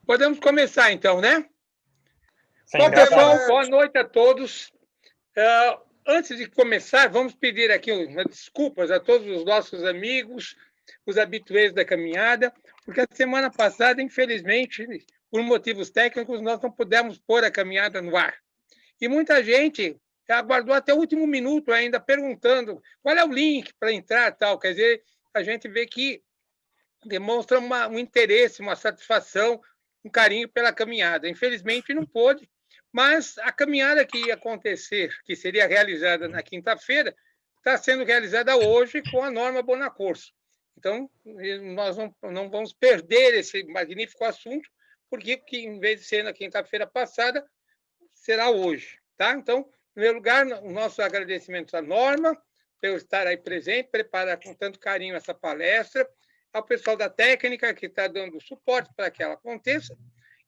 Podemos começar, então, né? Bom, pessoal, boa noite a todos. Antes de começar, vamos pedir aqui desculpas a todos os nossos amigos, os habituês da caminhada, porque a semana passada, infelizmente, por motivos técnicos, nós não pudemos pôr a caminhada no ar. E muita gente aguardou até o último minuto ainda perguntando qual é o link para entrar e tal. Quer dizer, a gente vê que demonstra um interesse, uma satisfação, um carinho pela caminhada. Infelizmente, não pôde, mas a caminhada que ia acontecer, que seria realizada na quinta-feira, está sendo realizada hoje com a Norma Bonaccorso. Então, nós não vamos perder esse magnífico assunto, porque em vez de ser na quinta-feira passada, será hoje. Tá? Então, em primeiro lugar, o nosso agradecimento à Norma, por estar aí presente, preparar com tanto carinho essa palestra, ao pessoal da técnica, que está dando suporte para que ela aconteça,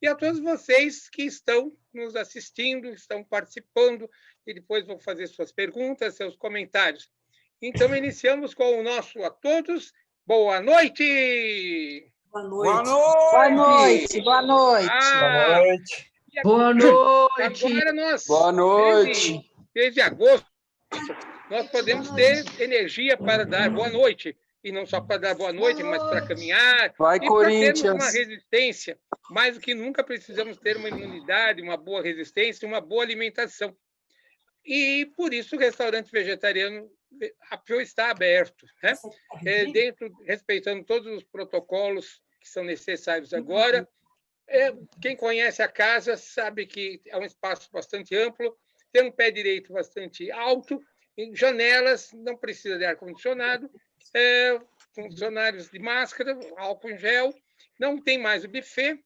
e a todos vocês que estão nos assistindo, estão participando, e depois vão fazer suas perguntas, seus comentários. Então, iniciamos com o nosso a todos. Boa noite! Boa noite! Boa noite! Boa noite! Boa noite! Boa noite! Agora nós, boa noite! Desde agosto, nós podemos ter energia para dar boa noite. E não só para dar boa noite, mas para caminhar. Vai, e para Corinthians! termos uma resistência. Mais do que nunca precisamos ter uma imunidade, uma boa resistência, uma boa alimentação. E, por isso, o restaurante vegetariano está aberto, né? Respeitando todos os protocolos que são necessários agora. Quem conhece a casa sabe que é um espaço bastante amplo, tem um pé direito bastante alto, janelas, não precisa de ar-condicionado, funcionários de máscara, álcool em gel, não tem mais o buffet,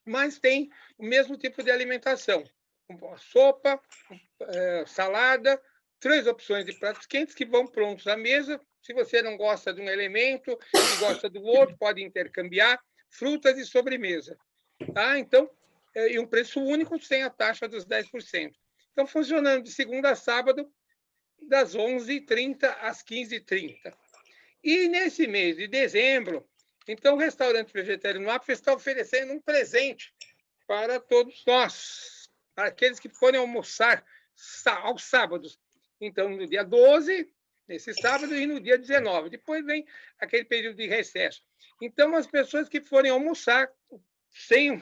mas tem o mesmo tipo de alimentação. Sopa, salada, 3 opções de pratos quentes que vão prontos à mesa. Se você não gosta de um elemento e gosta do outro, pode intercambiar, frutas e sobremesa. Tá? Então, e um preço único sem a taxa dos 10%. Então, funcionando de segunda a sábado, das 11h30 às 15h30. E nesse mês de dezembro, então, o restaurante vegetariano APF está oferecendo um presente para todos nós, para aqueles que forem almoçar aos sábados. Então, no dia 12, nesse sábado, e no dia 19. Depois vem aquele período de recesso. Então, as pessoas que forem almoçar sem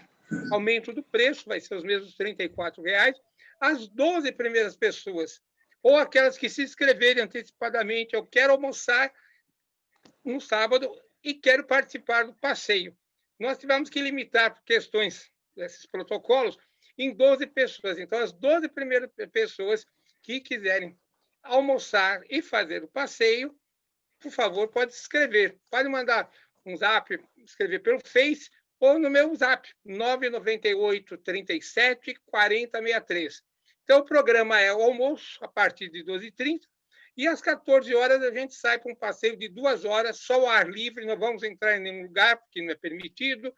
aumento do preço, vai ser os mesmos R$ 34,00, as 12 primeiras pessoas, ou aquelas que se inscreverem antecipadamente, eu quero almoçar no sábado e quero participar do passeio. Nós tivemos que limitar, por questões desses protocolos, em 12 pessoas. Então, as 12 primeiras pessoas que quiserem almoçar e fazer o passeio, por favor, pode se inscrever. Pode mandar um zap, escrever pelo Face, ou no meu zap, 998 37 40 63. Então, o programa é o almoço, a partir de 12h30, e às 14 horas a gente sai para um passeio de 2 horas, só ao ar livre, não vamos entrar em nenhum lugar, porque não é permitido,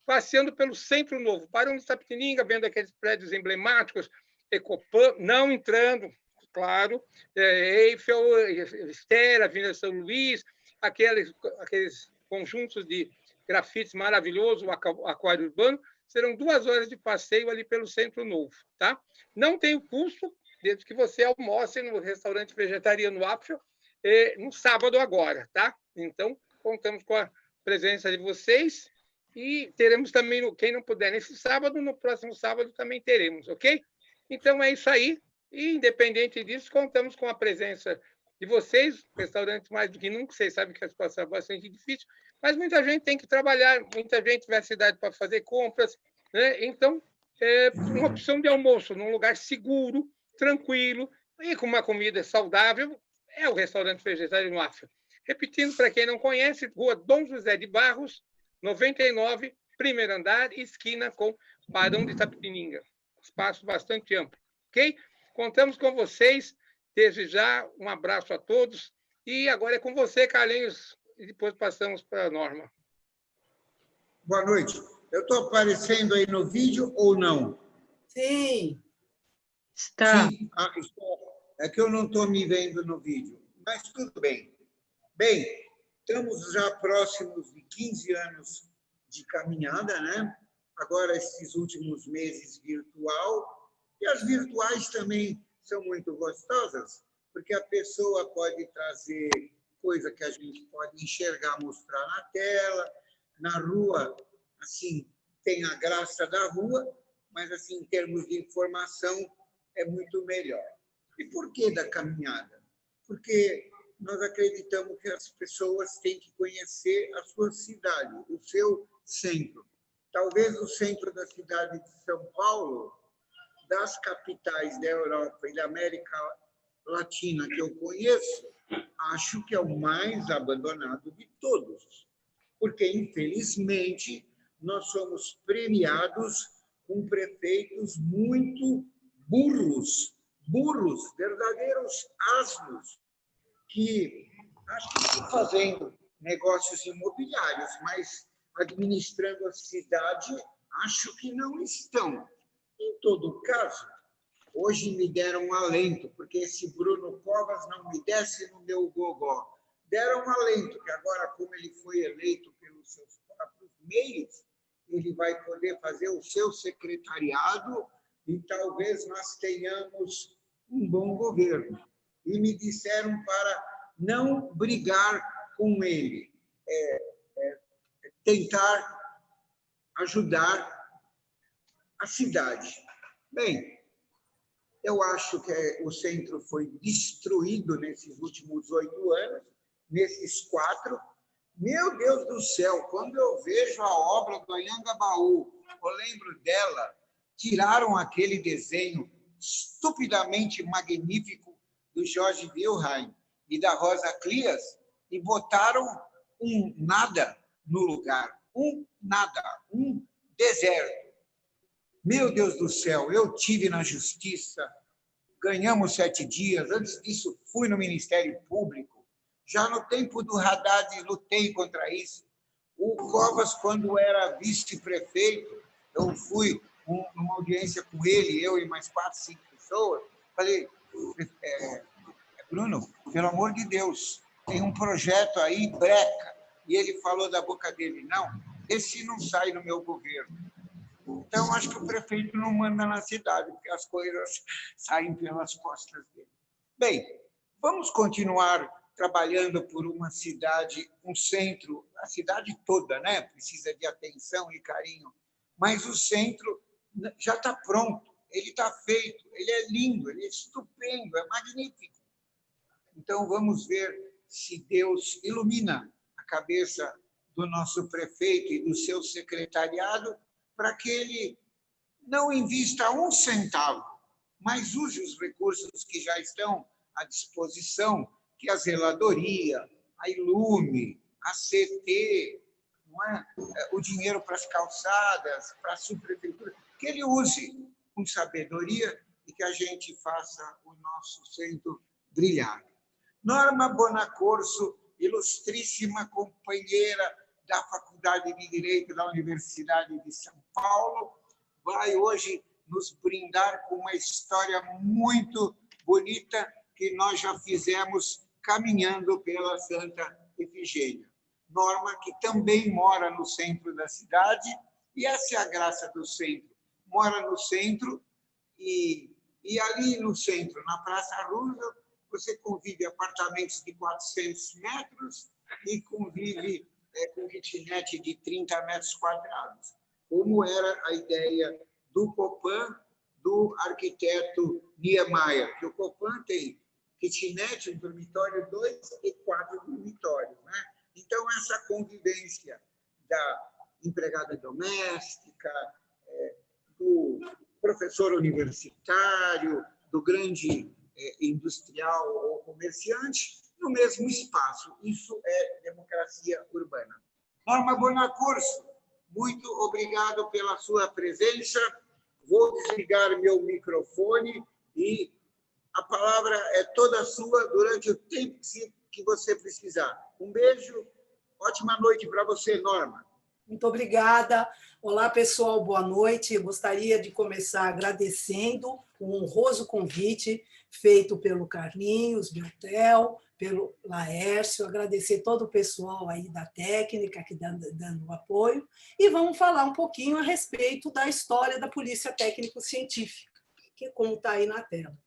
passeando pelo Centro Novo, parando em Itapetininga, vendo aqueles prédios emblemáticos, Ecopan, não entrando, claro, Eiffel, Estera, Avenida São Luís, aqueles conjuntos de grafites maravilhosos, o Aquário Urbano, serão 2 horas de passeio ali pelo Centro Novo. Tá? Não tem o custo, desde que você almoce no restaurante vegetariano APF no sábado agora. Tá? Então, contamos com a presença de vocês e teremos também, quem não puder nesse sábado, no próximo sábado também teremos, ok? Então, é isso aí. E, independente disso, contamos com a presença de vocês, restaurante mais do que nunca, vocês sabem que a situação é bastante difícil, mas muita gente tem que trabalhar, muita gente vai à cidade para fazer compras, né? Então, uma opção de almoço num lugar seguro, tranquilo e com uma comida saudável é o restaurante vegetariano APF. Repetindo, para quem não conhece, Rua Dom José de Barros, 99, primeiro andar, esquina com Barão de Itapetininga. Espaço bastante amplo, ok? Contamos com vocês. Desde já, um abraço a todos. E agora é com você, Carlinhos, e depois passamos para a Norma. Boa noite. Eu estou aparecendo aí no vídeo ou não? Sim. Está. Sim. É que eu não estou me vendo no vídeo, mas tudo bem. Bem, estamos já próximos de 15 anos de caminhada, né? agora esses últimos meses virtual, e as virtuais também são muito gostosas, porque a pessoa pode trazer coisa que a gente pode enxergar, mostrar na tela, na rua, assim, tem a graça da rua, mas, assim, em termos de informação, é muito melhor. E por que da caminhada? Porque nós acreditamos que as pessoas têm que conhecer a sua cidade, o seu centro. Talvez o centro da cidade de São Paulo, das capitais da Europa e da América Latina que eu conheço, acho que é o mais abandonado de todos. Porque, infelizmente, nós somos premiados com prefeitos muito burros, verdadeiros asnos, que acho que estão fazendo negócios imobiliários, mas administrando a cidade, acho que não estão. Em todo caso, hoje me deram um alento, porque esse Bruno Covas não me desce no meu gogó. Deram um alento, que agora, como ele foi eleito pelos seus próprios meios, ele vai poder fazer o seu secretariado e talvez nós tenhamos um bom governo. E me disseram para não brigar com ele, tentar ajudar a cidade. Bem, eu acho que o centro foi destruído nesses últimos 8 anos, nesses 4. Meu Deus do céu, quando eu vejo a obra do Anhangabaú, eu lembro dela, tiraram aquele desenho estupidamente magnífico do Jorge Wilhelm e da Rosa Clias e botaram um nada no lugar, um nada, um deserto. Meu Deus do céu, eu tive na justiça, ganhamos 7 dias, antes disso fui no Ministério Público, já no tempo do Haddad lutei contra isso. O Covas, quando era vice-prefeito, eu fui numa audiência com ele, eu e mais 4, 5 pessoas, falei, Bruno, pelo amor de Deus, tem um projeto aí, breca, e ele falou da boca dele, não, esse não sai no meu governo. Então, acho que o prefeito não manda na cidade, porque as coisas saem pelas costas dele. Bem, vamos continuar trabalhando por uma cidade, um centro, a cidade toda, né? Precisa de atenção e carinho, mas o centro já está pronto, ele está feito, ele é lindo, ele é estupendo, é magnífico. Então, vamos ver se Deus ilumina a cabeça do nosso prefeito e do seu secretariado para que ele não invista 1 centavo, mas use os recursos que já estão à disposição, que a zeladoria, a Ilume, a CT, não é? O dinheiro para as calçadas, para a subprefeitura, que ele use com sabedoria e que a gente faça o nosso centro brilhar. Norma Bonacorso, ilustríssima companheira da Faculdade de Direito da Universidade de São Paulo, vai hoje nos brindar com uma história muito bonita que nós já fizemos caminhando pela Santa Efigênia. Norma, que também mora no centro da cidade, e essa é a graça do centro. Mora no centro e ali no centro, na Praça Roosevelt, você convive apartamentos de 400 metros e convive com kitnet de 30 metros quadrados, como era a ideia do Copan, do arquiteto Niemeyer, que o Copan tem kitnet, um dormitório, 2 e 4 dormitórios, né? Então, essa convivência da empregada doméstica, do professor universitário, do grande industrial ou comerciante, no mesmo espaço. Isso é democracia urbana. Norma Bonacorso, muito obrigado pela sua presença. Vou desligar meu microfone e a palavra é toda sua durante o tempo que você precisar. Um beijo, ótima noite para você, Norma. Muito obrigada. Olá, pessoal, boa noite. Eu gostaria de começar agradecendo o honroso convite feito pelo Carlinhos Beltel, pelo Laércio, agradecer todo o pessoal aí da técnica que dando apoio, e vamos falar um pouquinho a respeito da história da Polícia Técnico-Científica, que como está aí na tela.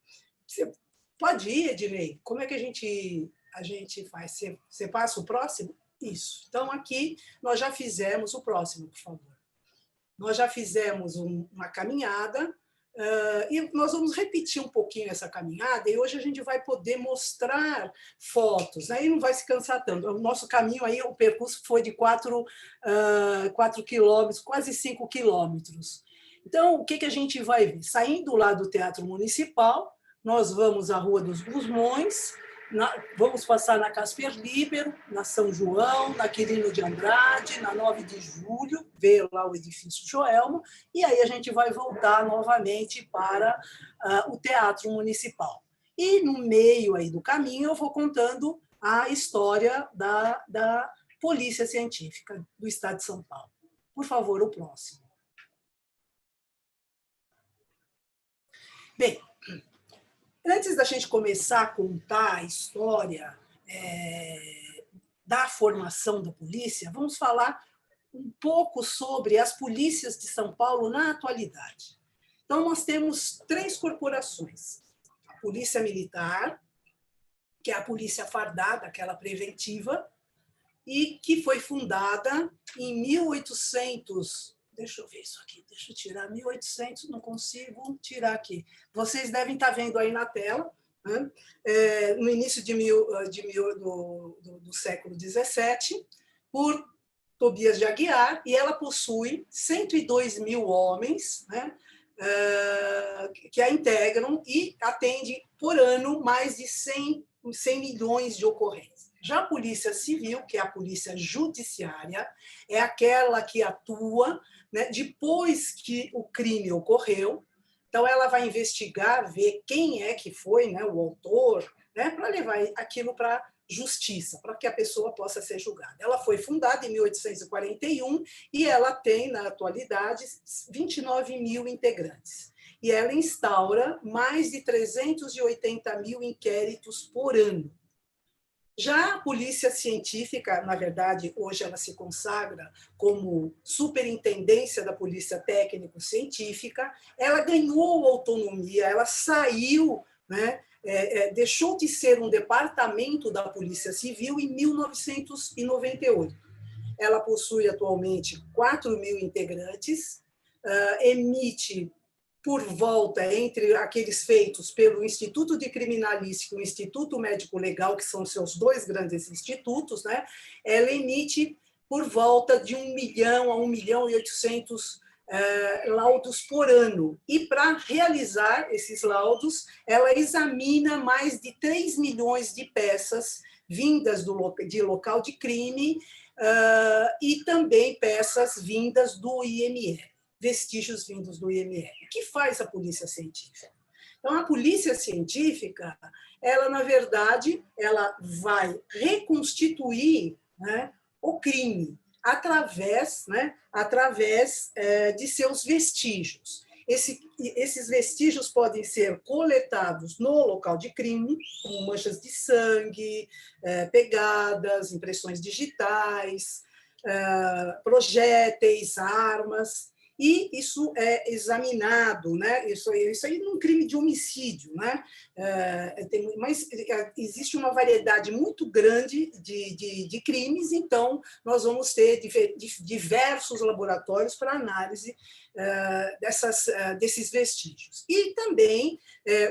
Você pode ir, Ednei? Como é que a gente faz? Você passa o próximo? Isso. Então, aqui nós já fizemos o próximo, por favor. Nós já fizemos uma caminhada e nós vamos repetir um pouquinho essa caminhada e hoje a gente vai poder mostrar fotos, aí não vai se cansar tanto. O nosso caminho aí, o percurso foi de 4 quilômetros, quase 5 quilômetros. Então, o que a gente vai ver? Saindo lá do Teatro Municipal, nós vamos à Rua dos Gusmões, vamos passar na Casper Líbero, na São João, na Quirino de Andrade, na 9 de Julho, ver lá o edifício Joelma, e aí a gente vai voltar novamente para o Teatro Municipal. E no meio aí do caminho eu vou contando a história da Polícia Científica do Estado de São Paulo. Por favor, o próximo. Bem, antes da gente começar a contar a história da formação da polícia, vamos falar um pouco sobre as polícias de São Paulo na atualidade. Então, nós temos 3 corporações. A Polícia Militar, que é a polícia fardada, aquela preventiva, e que foi fundada em 1800... Deixa eu ver isso aqui, deixa eu tirar 1800, não consigo tirar aqui. Vocês devem estar vendo aí na tela, né? No início do século XVII, por Tobias de Aguiar, e ela possui 102 mil homens, né? Que a integram e atende por ano mais de 100 milhões de ocorrências. Já a Polícia Civil, que é a polícia judiciária, é aquela que atua, né, depois que o crime ocorreu. Então, ela vai investigar, ver quem é que foi, né, o autor, né, para levar aquilo para a justiça, para que a pessoa possa ser julgada. Ela foi fundada em 1841 e ela tem, na atualidade, 29 mil integrantes. E ela instaura mais de 380 mil inquéritos por ano. Já a Polícia Científica, na verdade, hoje ela se consagra como Superintendência da Polícia Técnico-Científica, ela ganhou autonomia, ela saiu, né, deixou de ser um departamento da Polícia Civil em 1998. Ela possui atualmente 4 mil integrantes, emite por volta, entre aqueles feitos pelo Instituto de Criminalística e o Instituto Médico Legal, que são seus 2 grandes institutos, né? Ela emite por volta de 1 milhão a 1 milhão e 800 laudos por ano. E para realizar esses laudos, ela examina mais de 3 milhões de peças vindas de local de crime e também peças vindas do IML. Vestígios vindos do IML. O que faz a Polícia Científica? Então, a Polícia Científica, ela, na verdade, ela vai reconstituir, né, o crime através de seus vestígios. Esses vestígios podem ser coletados no local de crime, como manchas de sangue, pegadas, impressões digitais, projéteis, armas. E isso é examinado, né? Isso aí num crime de homicídio, né? Mas existe uma variedade muito grande de crimes, então nós vamos ter diversos laboratórios para análise desses vestígios. E também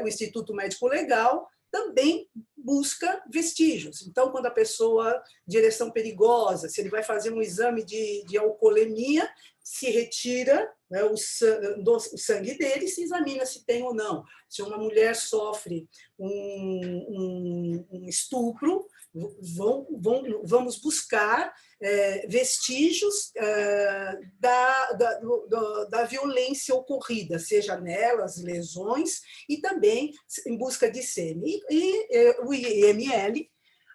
o Instituto Médico Legal também busca vestígios. Então, quando a pessoa, direção perigosa, se ele vai fazer um exame de alcoolemia, se retira, né, o sangue dele e se examina se tem ou não. Se uma mulher sofre um estupro, vamos buscar vestígios da violência ocorrida, seja nelas, lesões, e também em busca de sêmen. E o IML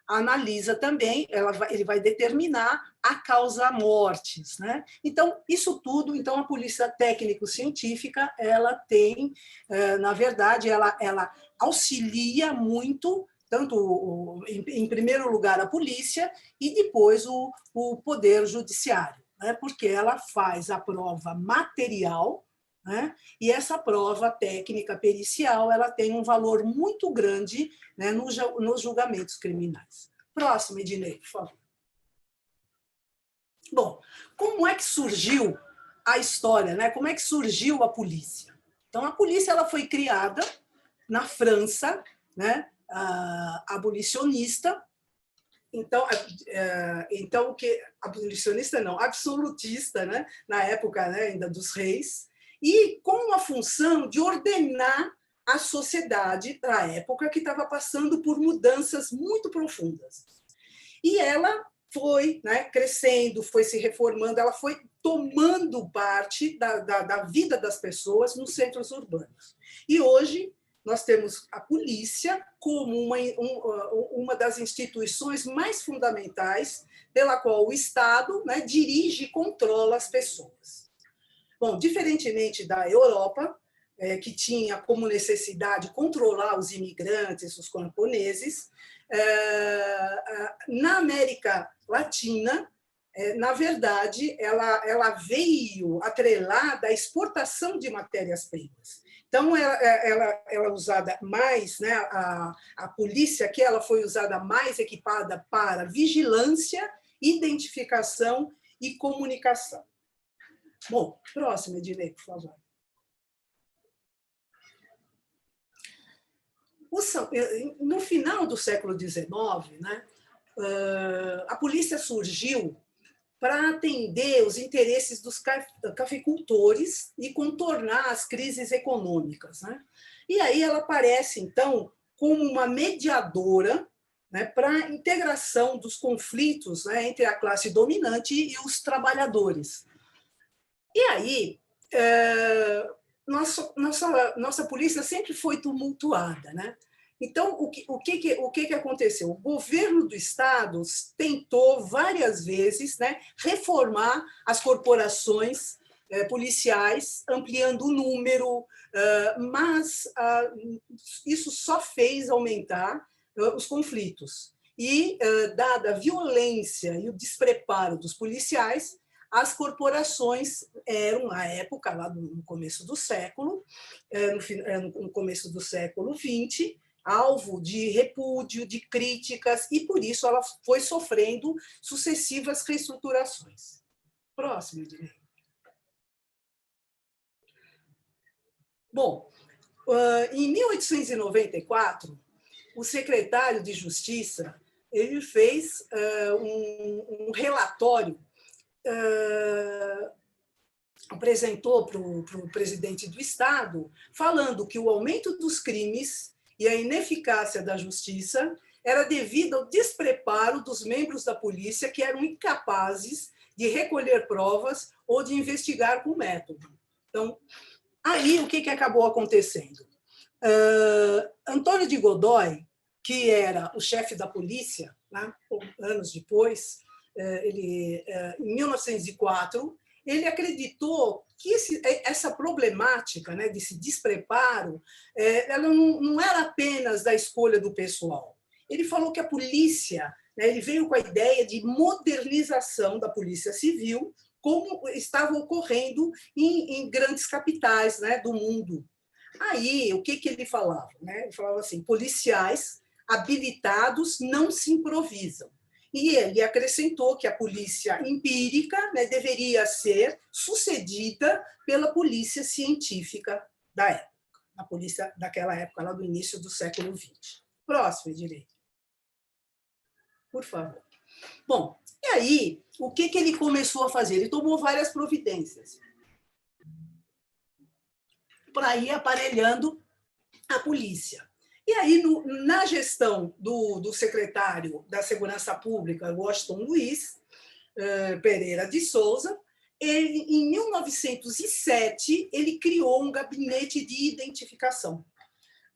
analisa também, ele vai determinar a causa mortes, né? Então, isso tudo, então a polícia técnico-científica, ela tem, na verdade, ela auxilia muito, tanto, em primeiro lugar, a polícia e depois o poder judiciário, né? Porque ela faz a prova material, né? E essa prova técnica pericial, ela tem um valor muito grande, né, nos julgamentos criminais. Próximo, Ednei, por favor. Bom, como é que surgiu a história, né? Como é que surgiu a polícia? Então, a polícia ela foi criada na França, né? Abolicionista. Então, o que abolicionista não, absolutista, né? Na época, né, ainda dos reis, e com a função de ordenar a sociedade da época que estava passando por mudanças muito profundas. E ela foi, né, crescendo, foi se reformando, ela foi tomando parte da vida das pessoas nos centros urbanos. E hoje nós temos a polícia como uma das instituições mais fundamentais pela qual o Estado, né, dirige e controla as pessoas. Bom, diferentemente da Europa, que tinha como necessidade controlar os imigrantes, os camponeses, na América Latina, na verdade, ela veio atrelada à exportação de matérias-primas. Então, ela é usada mais, né, a polícia aqui ela foi usada mais equipada para vigilância, identificação e comunicação. Bom, próximo, Ednei, por favor. No final do século XIX, né, a polícia surgiu para atender os interesses dos cafeicultores e contornar as crises econômicas, né? E aí ela aparece, então, como uma mediadora, né, para a integração dos conflitos, né, entre a classe dominante e os trabalhadores. E aí, nossa polícia sempre foi tumultuada, né? Então, o que aconteceu? O governo do Estado tentou várias vezes, né, reformar as corporações policiais, ampliando o número, mas isso só fez aumentar os conflitos. E, dada a violência e o despreparo dos policiais, as corporações eram, na época, lá no começo do século, no começo do século XX, alvo de repúdio, de críticas, e por isso ela foi sofrendo sucessivas reestruturações. Próximo, Ednei. Bom, em 1894, o secretário de Justiça ele fez um relatório, apresentou para o presidente do Estado, falando que o aumento dos crimes e a ineficácia da justiça era devido ao despreparo dos membros da polícia que eram incapazes de recolher provas ou de investigar com método. Então, aí o que acabou acontecendo? Antônio de Godoy, que era o chefe da polícia, né, anos depois, em 1904, ele acreditou que essa problemática, né, desse despreparo, ela não era apenas da escolha do pessoal. Ele falou que a polícia, né, ele veio com a ideia de modernização da polícia civil, como estava ocorrendo em grandes capitais, né, do mundo. Aí, o que ele falava? Né? Ele falava assim, policiais habilitados não se improvisam. E ele acrescentou que a polícia empírica, né, deveria ser sucedida pela polícia científica da época, a polícia daquela época, lá do início do século XX. Próximo, direito. Por favor. Bom, e aí, o que ele começou a fazer? Ele tomou várias providências para ir aparelhando a polícia. E aí, na gestão do secretário da Segurança Pública, Washington Luiz Pereira de Souza, ele, em 1907, ele criou um gabinete de identificação.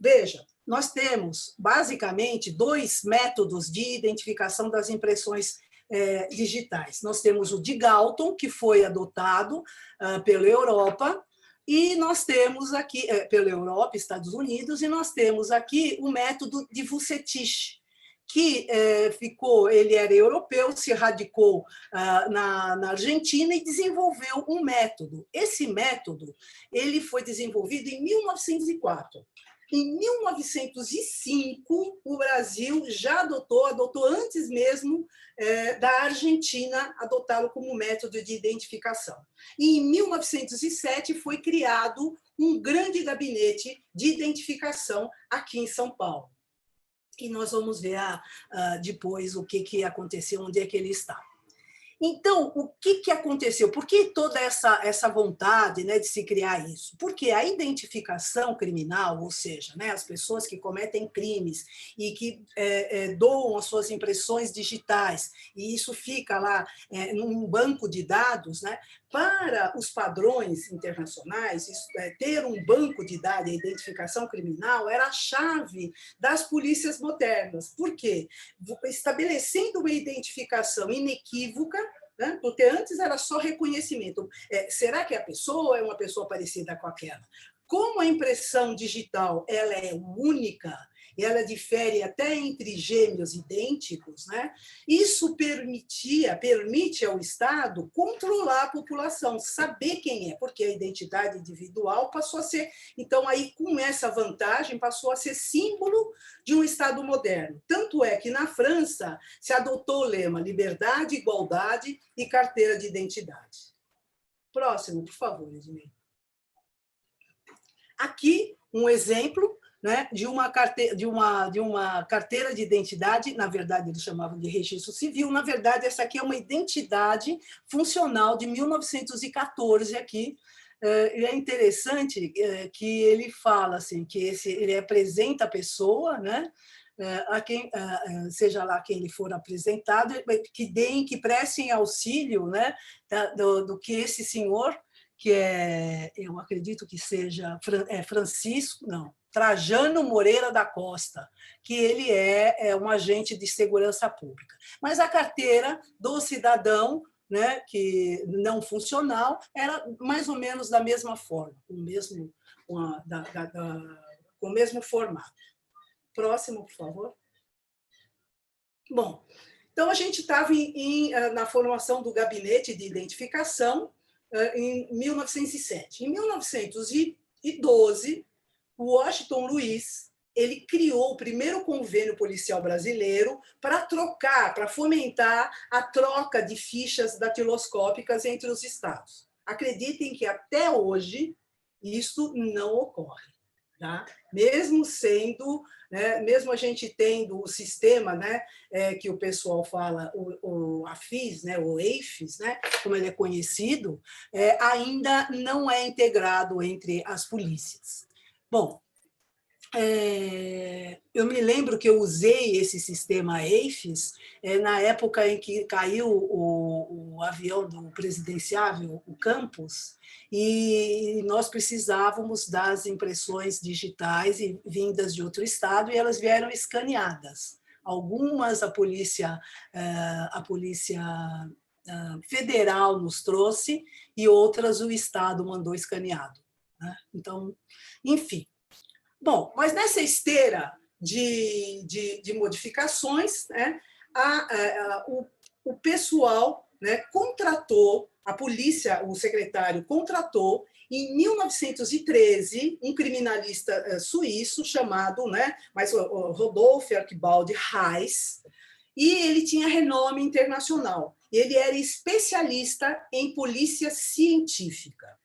Veja, nós temos, basicamente, 2 métodos de identificação das impressões digitais. Nós temos o de Galton, que foi adotado pela Europa, e nós temos aqui, pela Europa, Estados Unidos, e nós temos aqui o método de Vucetich, que ele era europeu, se radicou na Argentina e desenvolveu um método. Esse método ele foi desenvolvido em 1904. Em 1905, o Brasil já adotou antes mesmo da Argentina adotá-lo como método de identificação. E em 1907 foi criado um grande gabinete de identificação aqui em São Paulo. E nós vamos ver depois o que aconteceu, onde é que ele está. Então, o que aconteceu? Por que toda essa vontade, né, de se criar isso? Porque a identificação criminal, ou seja, né, as pessoas que cometem crimes e que doam as suas impressões digitais, e isso fica lá num banco de dados, né, para os padrões internacionais, ter um banco de dados, a identificação criminal, era a chave das polícias modernas. Por quê? Estabelecendo uma identificação inequívoca, né? Porque antes era só reconhecimento. Será que a pessoa é uma pessoa parecida com aquela? Como a impressão digital ela é única, e ela difere até entre gêmeos idênticos, né? Isso permite ao Estado controlar a população, saber quem é, porque a identidade individual passou a ser... Então, aí, com essa vantagem, passou a ser símbolo de um Estado moderno. Tanto é que, na França, se adotou o lema liberdade, igualdade e carteira de identidade. Próximo, por favor, Edmir. Aqui, um exemplo, né, de uma carteira de identidade, na verdade, eles chamavam de registro civil, na verdade, essa aqui é uma identidade funcional de 1914 aqui. E é interessante que ele fala assim, que ele apresenta a pessoa, né, a quem, seja lá quem ele for apresentado, que prestem auxílio, né, do que esse senhor, que eu acredito que seja Trajano Moreira da Costa, que ele é um agente de segurança pública. Mas a carteira do cidadão, né, que não funcional, era mais ou menos da mesma forma, com o mesmo formato. Próximo, por favor. Bom, então a gente estava na formação do gabinete de identificação em 1907. Em 1912, o Washington Luiz ele criou o primeiro convênio policial brasileiro para fomentar a troca de fichas datiloscópicas entre os estados. Acreditem que até hoje isso não ocorre. Tá? Mesmo sendo, né, mesmo a gente tendo o sistema, né, que o pessoal fala, o AFIS, né, o EIFES, né, como ele é conhecido, ainda não é integrado entre as polícias. Bom, eu me lembro que eu usei esse sistema EIFES na época em que caiu o avião do presidenciável, o Campos, e nós precisávamos das impressões digitais vindas de outro estado, e elas vieram escaneadas. Algumas a polícia federal nos trouxe, e outras o estado mandou escaneado, né? Então, enfim. Bom, mas nessa esteira de modificações, né, o pessoal, né, contratou, a polícia, o secretário contratou, em 1913, um criminalista suíço chamado, né, Rodolphe Archibald Reis, e ele tinha renome internacional. Ele era especialista em polícia científica.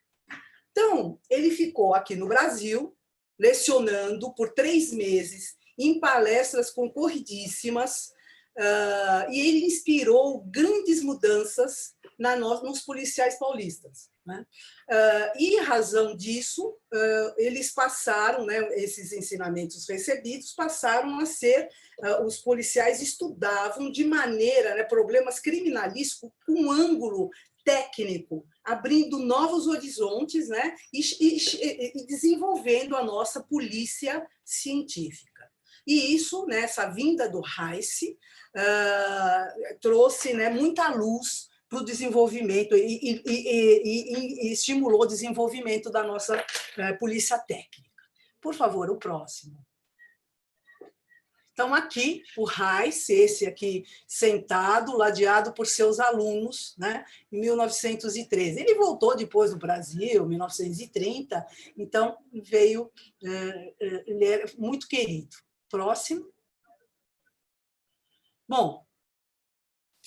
Então, ele ficou aqui no Brasil, lecionando por 3 meses em palestras concorridíssimas, e ele inspirou grandes mudanças nos policiais paulistas, né? E, em razão disso, eles passaram, né, esses ensinamentos recebidos passaram a ser, os policiais estudavam de maneira, né, problemas criminalísticos com ângulo técnico, abrindo novos horizontes, né? E desenvolvendo a nossa polícia científica. E isso, né, essa vinda do Reich, trouxe, né, muita luz para o desenvolvimento e estimulou o desenvolvimento da nossa polícia técnica. Por favor, o próximo. Então, aqui, o Reich, esse aqui sentado, ladeado por seus alunos, né, em 1913. Ele voltou depois do Brasil, em 1930, então veio, ele era muito querido. Próximo. Bom,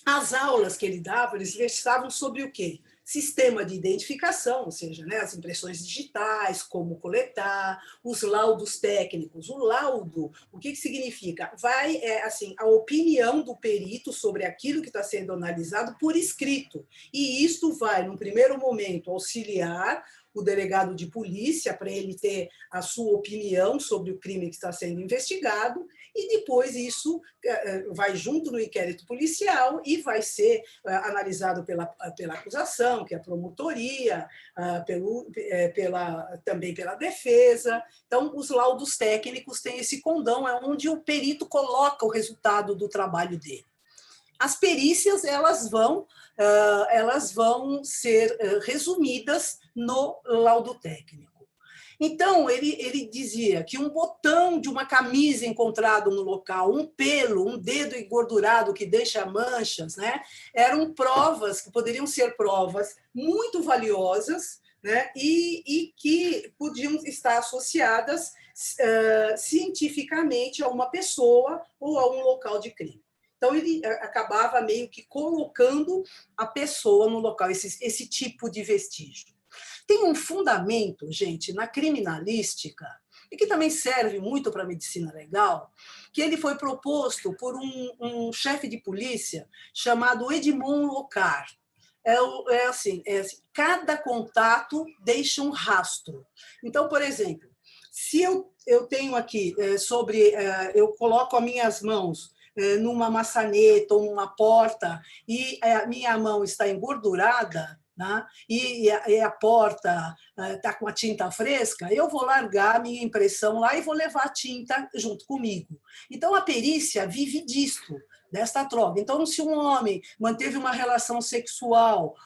as aulas que ele dava, eles versavam sobre o quê? Sistema de identificação, ou seja, né, as impressões digitais, como coletar, os laudos técnicos. O laudo, o que significa? Assim, a opinião do perito sobre aquilo que está sendo analisado por escrito. E isto vai, num primeiro momento, auxiliar o delegado de polícia para ele ter a sua opinião sobre o crime que está sendo investigado, e depois isso vai junto no inquérito policial e vai ser analisado pela acusação, que é a promotoria, também pela defesa. Então, os laudos técnicos têm esse condão, é onde o perito coloca o resultado do trabalho dele. As perícias elas vão ser resumidas no laudo técnico. Então, ele dizia que um botão de uma camisa encontrado no local, um pelo, um dedo engordurado que deixa manchas, né, eram provas que poderiam ser provas muito valiosas, né, e que podiam estar associadas cientificamente a uma pessoa ou a um local de crime. Então, ele acabava meio que colocando a pessoa no local, esse tipo de vestígio. Tem um fundamento, gente, na criminalística, e que também serve muito para a medicina legal, que ele foi proposto por um chefe de polícia chamado Edmond Locard. Assim, cada contato deixa um rastro. Então, por exemplo, se eu tenho aqui eu coloco as minhas mãos numa maçaneta ou numa porta e a minha mão está engordurada, né, e a porta está com a tinta fresca, eu vou largar a minha impressão lá e vou levar a tinta junto comigo. Então, a perícia vive disto, desta troca. Então, se um homem manteve uma relação sexual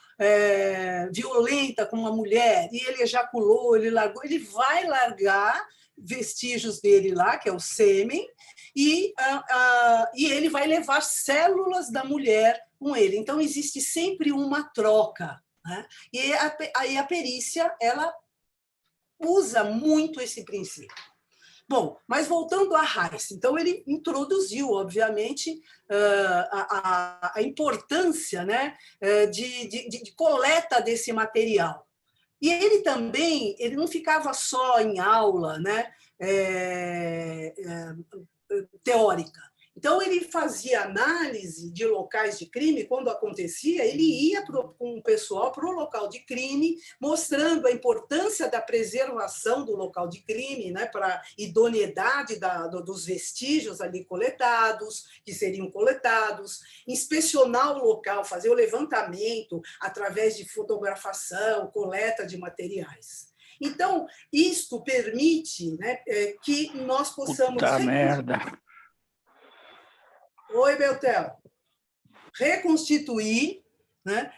violenta com uma mulher e ele ejaculou, ele largou, ele vai largar vestígios dele lá, que é o sêmen, e ele vai levar células da mulher com ele. Então, existe sempre uma troca, né? E aí a perícia ela usa muito esse princípio. Bom, mas voltando a Reich, então ele introduziu, obviamente, a importância, né, de coleta desse material. E ele também, ele não ficava só em aula, né, teórica. Então, ele fazia análise de locais de crime, quando acontecia, ele ia com o pessoal para o local de crime, mostrando a importância da preservação do local de crime, né, para a idoneidade dos vestígios ali coletados, que seriam coletados, inspecionar o local, fazer o levantamento através de fotografação, coleta de materiais. Então, isto permite, né, que nós possamos... Puta merda! Oi, Beltel. Reconstituir, né,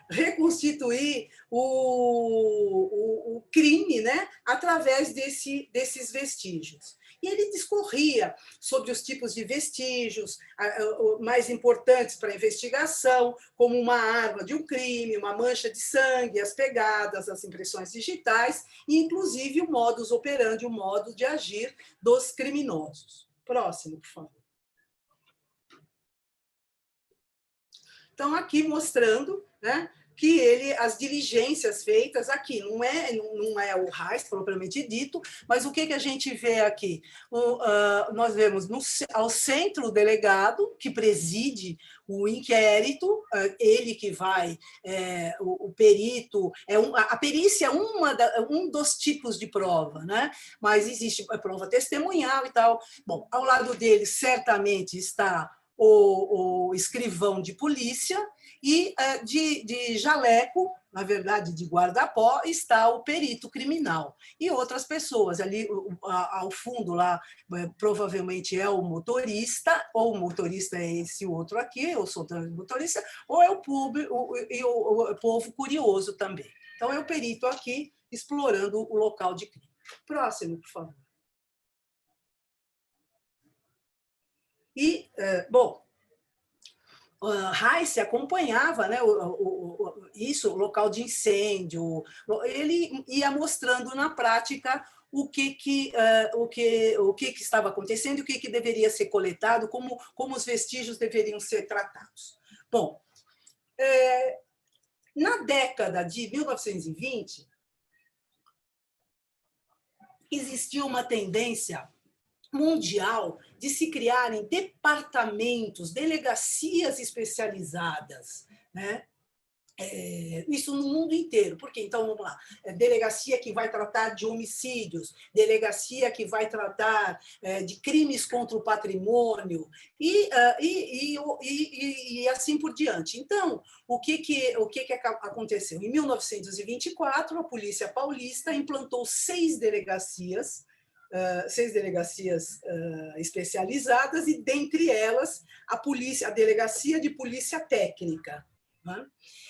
o crime, né, através desses vestígios. E ele discorria sobre os tipos de vestígios mais importantes para a investigação, como uma arma de um crime, uma mancha de sangue, as pegadas, as impressões digitais, e, inclusive, o modus operandi, o modo de agir dos criminosos. Próximo, por favor. Então, aqui mostrando, né, que as diligências feitas aqui, não é o Reich propriamente dito, mas o que a gente vê aqui? Nós vemos ao centro o delegado, que preside o inquérito, ele que vai, o perito, a perícia é um dos tipos de prova, né? Mas existe a prova testemunhal e tal. Bom, ao lado dele, certamente, está o escrivão de polícia, E de jaleco, na verdade, de guarda-pó, está o perito criminal. E outras pessoas. Ali ao fundo, lá, provavelmente é o motorista, ou o motorista é esse outro aqui, eu sou também motorista, ou é o público e o povo curioso também. Então, é o perito aqui explorando o local de crime. Próximo, por favor. E, bom, Reis acompanhava, né, isso, o local de incêndio. Ele ia mostrando na prática o que estava acontecendo, o que deveria ser coletado, como os vestígios deveriam ser tratados. Bom, na década de 1920, existia uma tendência mundial de se criarem departamentos, delegacias especializadas, né? Isso no mundo inteiro. Porque, então, vamos lá, delegacia que vai tratar de homicídios, delegacia que vai tratar de crimes contra o patrimônio e assim por diante. Então, o que aconteceu? Em 1924, a Polícia Paulista implantou 6 delegacias especializadas, e dentre elas a Delegacia de Polícia Técnica, né?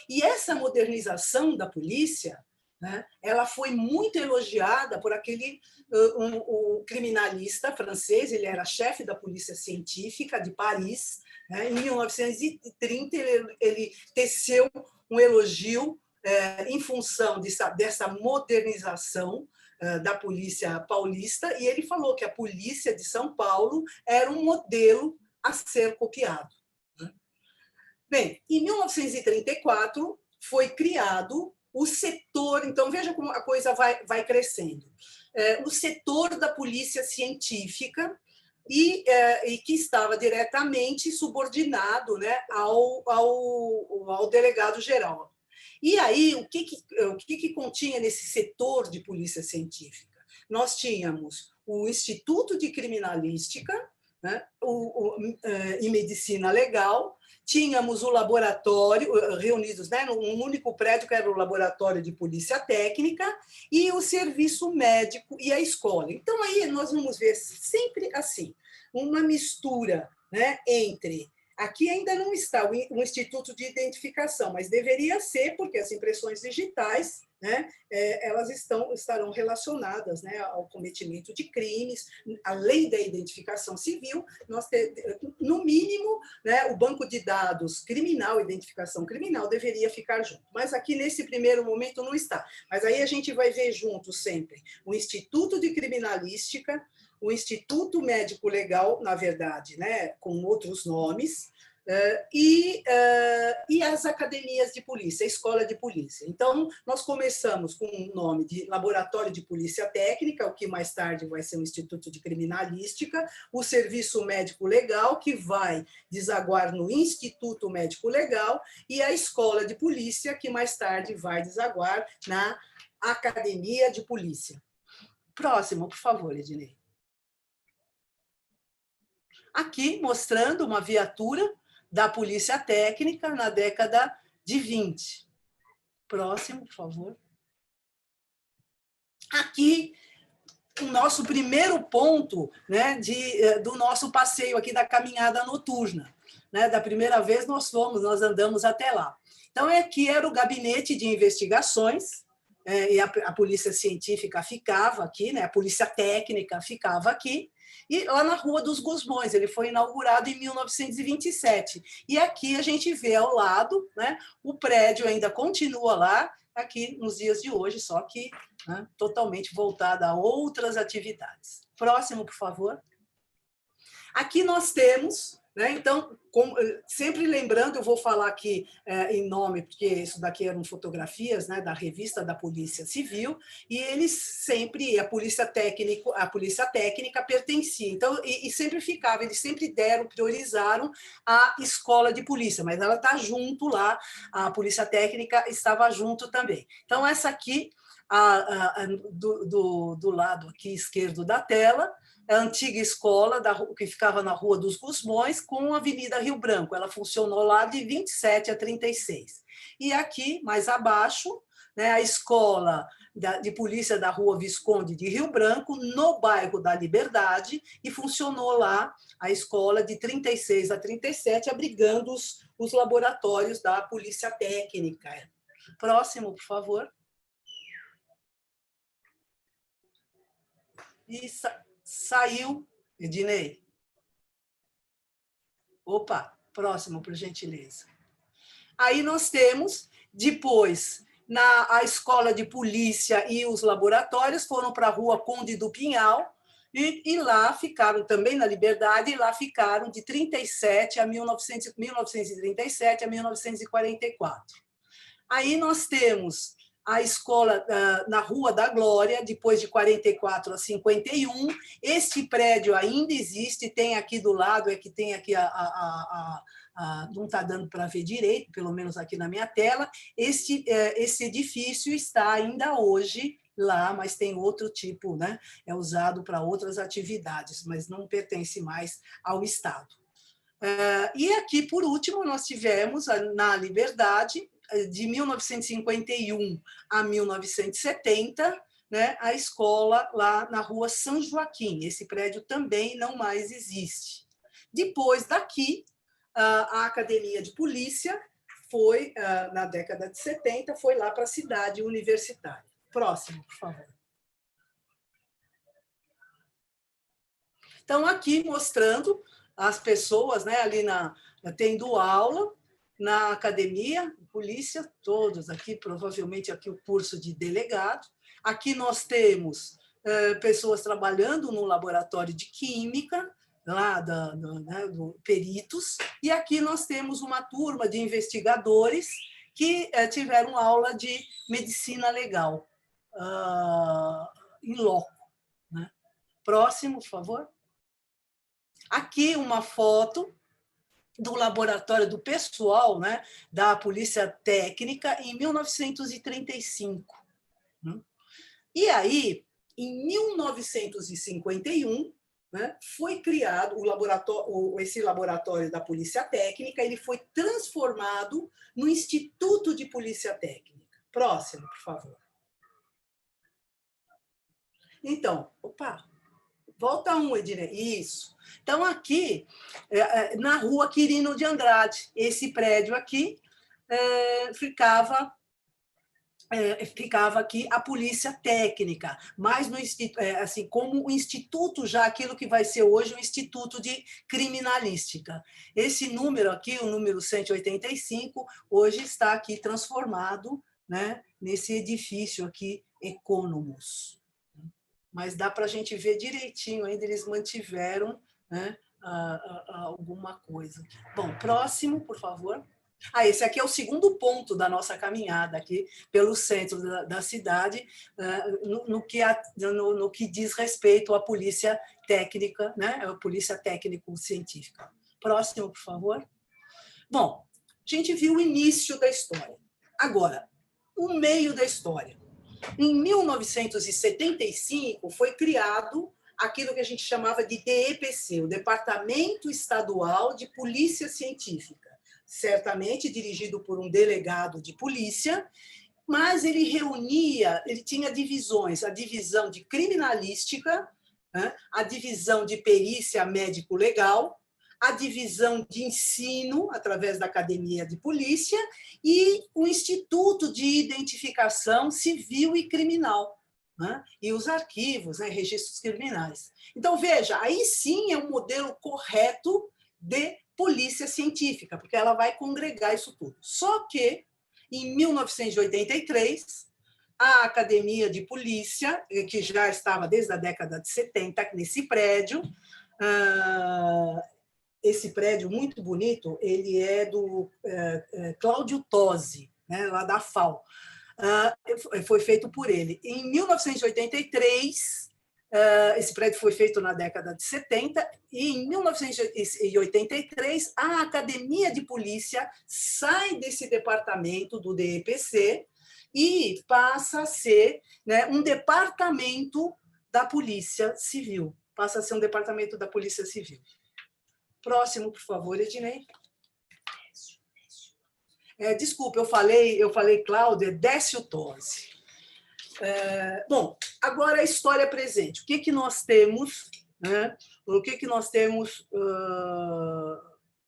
E essa modernização da polícia, né, ela foi muito elogiada por um criminalista francês. Ele era chefe da polícia científica de Paris, né? Em 1930 ele teceu um elogio em função dessa modernização da polícia paulista, e ele falou que a polícia de São Paulo era um modelo a ser copiado. Bem, em 1934 foi criado o setor, então veja como a coisa vai crescendo, o setor da polícia científica, e que estava diretamente subordinado, né, ao delegado-geral. E aí, o que continha nesse setor de polícia científica? Nós tínhamos o Instituto de Criminalística, né, e Medicina Legal, tínhamos o laboratório, reunidos, né, num único prédio, que era o Laboratório de Polícia Técnica, e o Serviço Médico e a escola. Então, aí nós vamos ver sempre assim, uma mistura, né, entre... Aqui ainda não está o Instituto de Identificação, mas deveria ser, porque as impressões digitais, né, elas estarão relacionadas, né, ao cometimento de crimes. Além da identificação civil, no mínimo, né, o banco de dados criminal, identificação criminal, deveria ficar junto. Mas aqui, nesse primeiro momento, não está. Mas aí a gente vai ver junto sempre o Instituto de Criminalística, o Instituto Médico Legal, na verdade, né, com outros nomes, e as academias de polícia, a escola de polícia. Então, nós começamos com o nome de Laboratório de Polícia Técnica, o que mais tarde vai ser o Instituto de Criminalística, o Serviço Médico Legal, que vai desaguar no Instituto Médico Legal, e a escola de polícia, que mais tarde vai desaguar na Academia de Polícia. Próximo, por favor, Ednei. Aqui, mostrando uma viatura da Polícia Técnica na década de 20. Próximo, por favor. Aqui, o nosso primeiro ponto, né, do nosso passeio aqui da caminhada noturna. Né? Da primeira vez nós andamos até lá. Então, aqui era o gabinete de investigações, e a polícia científica ficava aqui, né? A polícia técnica ficava aqui, e lá na Rua dos Gusmões. Ele foi inaugurado em 1927. E aqui a gente vê ao lado, né, o prédio ainda continua lá, aqui nos dias de hoje, só que, né, totalmente voltado a outras atividades. Próximo, por favor. Aqui nós temos... Então, sempre lembrando, eu vou falar aqui em nome, porque isso daqui eram fotografias, né, da revista da Polícia Civil, e eles sempre, a polícia técnica pertencia, então, e sempre ficava, eles sempre priorizaram a escola de polícia, mas ela está junto lá, a polícia técnica estava junto também. Então, essa aqui, do lado aqui esquerdo da tela, a antiga escola que ficava na Rua dos Gusmões com a Avenida Rio Branco. Ela funcionou lá de 27 a 36. E aqui, mais abaixo, né, a escola de polícia da Rua Visconde de Rio Branco, no bairro da Liberdade, e funcionou lá a escola de 36 a 37, abrigando os laboratórios da Polícia Técnica. Próximo, por favor. E saiu, Ednei. Opa, próximo, por gentileza. Aí nós temos, depois, a escola de polícia e os laboratórios foram para a Rua Conde do Pinhal, e lá ficaram também na Liberdade, e lá ficaram de 37 a 1937 a 1944. Aí nós temos a escola na Rua da Glória, depois de 44 a 51. Este prédio ainda existe, tem aqui do lado, é que tem aqui não está dando para ver direito, pelo menos aqui na minha tela. Esse edifício está ainda hoje lá, mas tem outro tipo, né? É usado para outras atividades, mas não pertence mais ao Estado. E aqui, por último, nós tivemos na Liberdade, de 1951 a 1970, né, a escola lá na Rua São Joaquim. Esse prédio também não mais existe. Depois daqui, a Academia de Polícia foi, na década de 70, foi lá para a cidade universitária. Próximo, por favor. Então, aqui mostrando as pessoas, né, ali tendo aula na academia, polícia, todos aqui, provavelmente aqui o curso de delegado. Aqui nós temos pessoas trabalhando no laboratório de química, lá do peritos, e aqui nós temos uma turma de investigadores que tiveram aula de medicina legal, em loco. Né? Próximo, por favor. Aqui uma foto do laboratório do pessoal, né, da Polícia Técnica em 1935. E aí, em 1951, né, foi criado esse laboratório da Polícia Técnica, ele foi transformado no Instituto de Polícia Técnica. Próximo, por favor. Então, volta Ednei. Isso. Então, aqui, na Rua Quirino de Andrade, esse prédio aqui, ficava aqui a Polícia Técnica, mas assim, como o instituto, já aquilo que vai ser hoje o Instituto de Criminalística. Esse número aqui, o número 185, hoje está aqui transformado, né, nesse edifício aqui, Economus. Mas dá para a gente ver direitinho, ainda eles mantiveram, né, alguma coisa. Bom, próximo, por favor. Esse aqui é o segundo ponto da nossa caminhada aqui pelo centro da cidade, no que diz respeito à polícia técnica, né, a polícia técnico-científica. Próximo, por favor. Bom, a gente viu o início da história. Agora, o meio da história. Em 1975, foi criado aquilo que a gente chamava de DEPC, o Departamento Estadual de Polícia Científica, certamente dirigido por um delegado de polícia, mas ele tinha divisões, a divisão de criminalística, né, a divisão de perícia médico-legal, a divisão de ensino, através da Academia de Polícia, e o Instituto de Identificação Civil e Criminal, né? E os arquivos, né? Registros criminais. Então, veja, aí sim é um modelo correto de polícia científica, porque ela vai congregar isso tudo. Só que, em 1983, a Academia de Polícia, que já estava desde a década de 70 nesse prédio, esse prédio muito bonito, ele é do Cláudio Tosi, né, lá da FAO. Foi feito por ele. Em 1983, esse prédio foi feito na década de 70, e em 1983, a Academia de Polícia sai desse departamento do DEPC e passa a ser, né, um departamento da Polícia Civil. passa a ser um departamento da Polícia Civil. Próximo, por favor, Ednei. Desculpa, eu falei, Cláudia, Décio Tosi. Bom, agora a história presente. O que nós temos, né? O que nós temos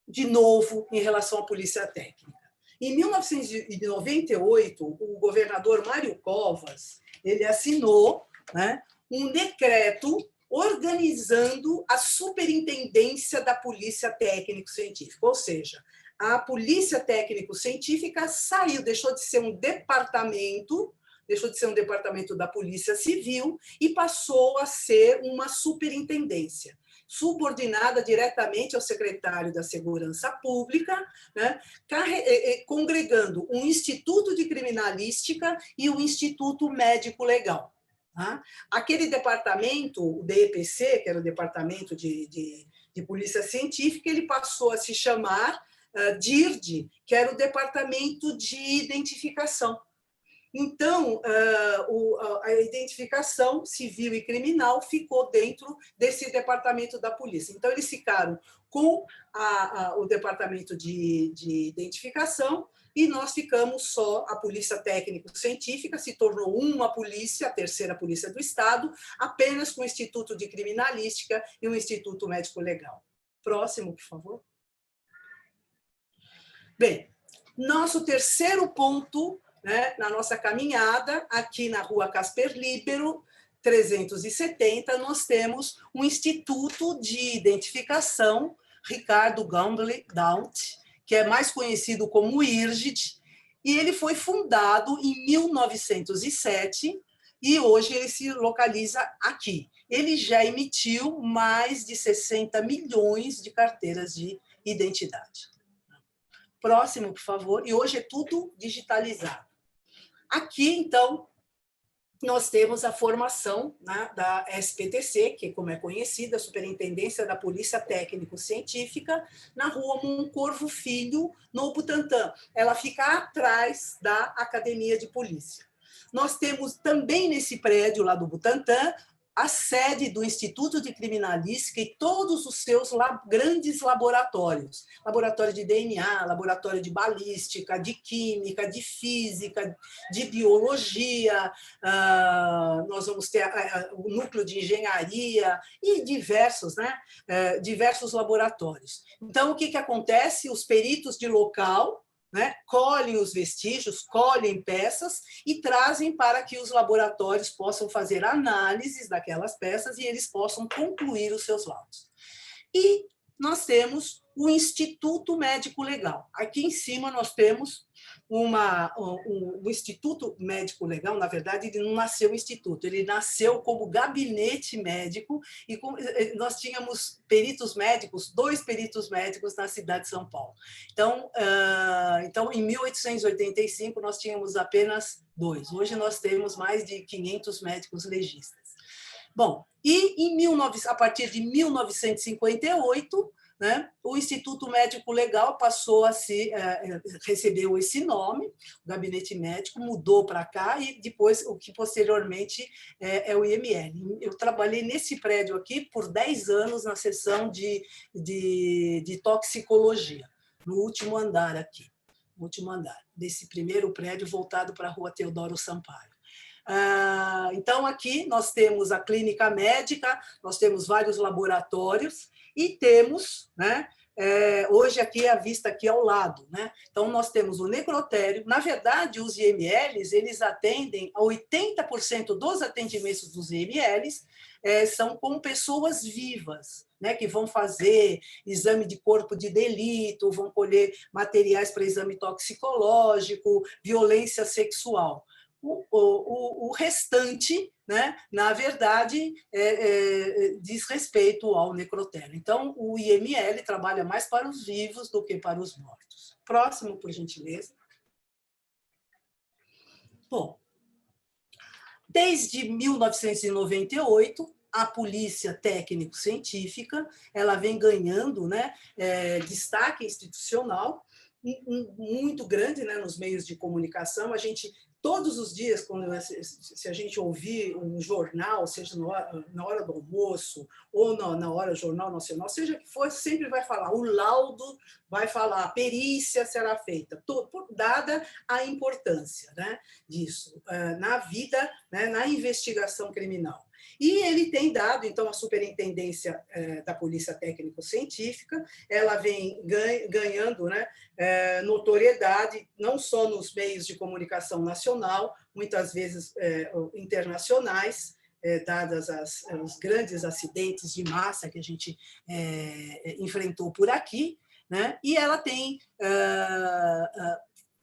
de novo em relação à polícia técnica? Em 1998, o governador Mário Covas ele assinou, né, um decreto organizando a superintendência da polícia técnico-científica, ou seja, a polícia técnico-científica saiu, deixou de ser um departamento da Polícia Civil e passou a ser uma superintendência, subordinada diretamente ao secretário da Segurança Pública, né, congregando um Instituto de Criminalística e um Instituto Médico Legal. Tá? Aquele departamento, o DEPC, que era o Departamento de Polícia Científica, ele passou a se chamar DIRD, que era o Departamento de Identificação. Então, a identificação civil e criminal ficou dentro desse departamento da polícia. Então, eles ficaram com o departamento de identificação e nós ficamos só, a polícia técnico-científica se tornou uma polícia, a terceira polícia do Estado, apenas com o Instituto de Criminalística e o Instituto Médico Legal. Próximo, por favor. Bem, nosso terceiro ponto, né, na nossa caminhada, aqui na Rua Casper Líbero, 370, nós temos um Instituto de Identificação, Ricardo Gamble Daunt, que é mais conhecido como IRGID, e ele foi fundado em 1907 e hoje ele se localiza aqui. Ele já emitiu mais de 60 milhões de carteiras de identidade. Próximo, por favor. E hoje é tudo digitalizado. Aqui, então, nós temos a formação, né, da SPTC, que, como é conhecida, a Superintendência da Polícia Técnico-Científica, na Rua Moncorvo Filho, no Butantã. Ela fica atrás da Academia de Polícia. Nós temos também nesse prédio lá do Butantã a sede do Instituto de Criminalística e todos os seus grandes laboratórios. Laboratório de DNA, laboratório de balística, de química, de física, de biologia, nós vamos ter o núcleo de engenharia e diversos laboratórios. Então, o que acontece? Os peritos de local, né, colhem os vestígios, colhem peças e trazem para que os laboratórios possam fazer análises daquelas peças e eles possam concluir os seus laudos. E nós temos o Instituto Médico Legal. Aqui em cima nós temos o Instituto Médico Legal. Na verdade, ele não nasceu instituto, ele nasceu como gabinete médico e nós tínhamos peritos médicos, 2 peritos médicos na cidade de São Paulo. Então, em 1885, nós tínhamos apenas 2. Hoje nós temos mais de 500 médicos legistas. Bom, e a partir de 1958, né, o Instituto Médico Legal passou a recebeu esse nome, o Gabinete Médico, mudou para cá e depois o que posteriormente é o IML. Eu trabalhei nesse prédio aqui por 10 anos na seção de toxicologia, no último andar aqui, no último andar, desse primeiro prédio voltado para a Rua Teodoro Sampaio. Então, aqui nós temos a clínica médica, nós temos vários laboratórios e temos, né, hoje aqui a vista aqui ao lado, né? Então, nós temos o necrotério. Na verdade, os IMLs, eles atendem a 80% dos atendimentos dos IMLs são com pessoas vivas, né, que vão fazer exame de corpo de delito, vão colher materiais para exame toxicológico, violência sexual. O restante, né, na verdade, diz respeito ao necrotério. Então, o IML trabalha mais para os vivos do que para os mortos. Próximo, por gentileza. Bom, desde 1998, a polícia técnico-científica ela vem ganhando, né, destaque institucional muito grande, né, nos meios de comunicação. A gente todos os dias, se a gente ouvir um jornal, seja na hora do almoço ou na hora do Jornal Nacional, seja que for, sempre vai falar, o laudo vai falar, a perícia será feita, dada a importância, né, disso na vida, né, na investigação criminal. E ele tem dado, então, a Superintendência da Polícia Técnico-Científica, ela vem ganhando, né, notoriedade, não só nos meios de comunicação nacional, muitas vezes internacionais, dadas os grandes acidentes de massa que a gente enfrentou por aqui, né? E ela tem...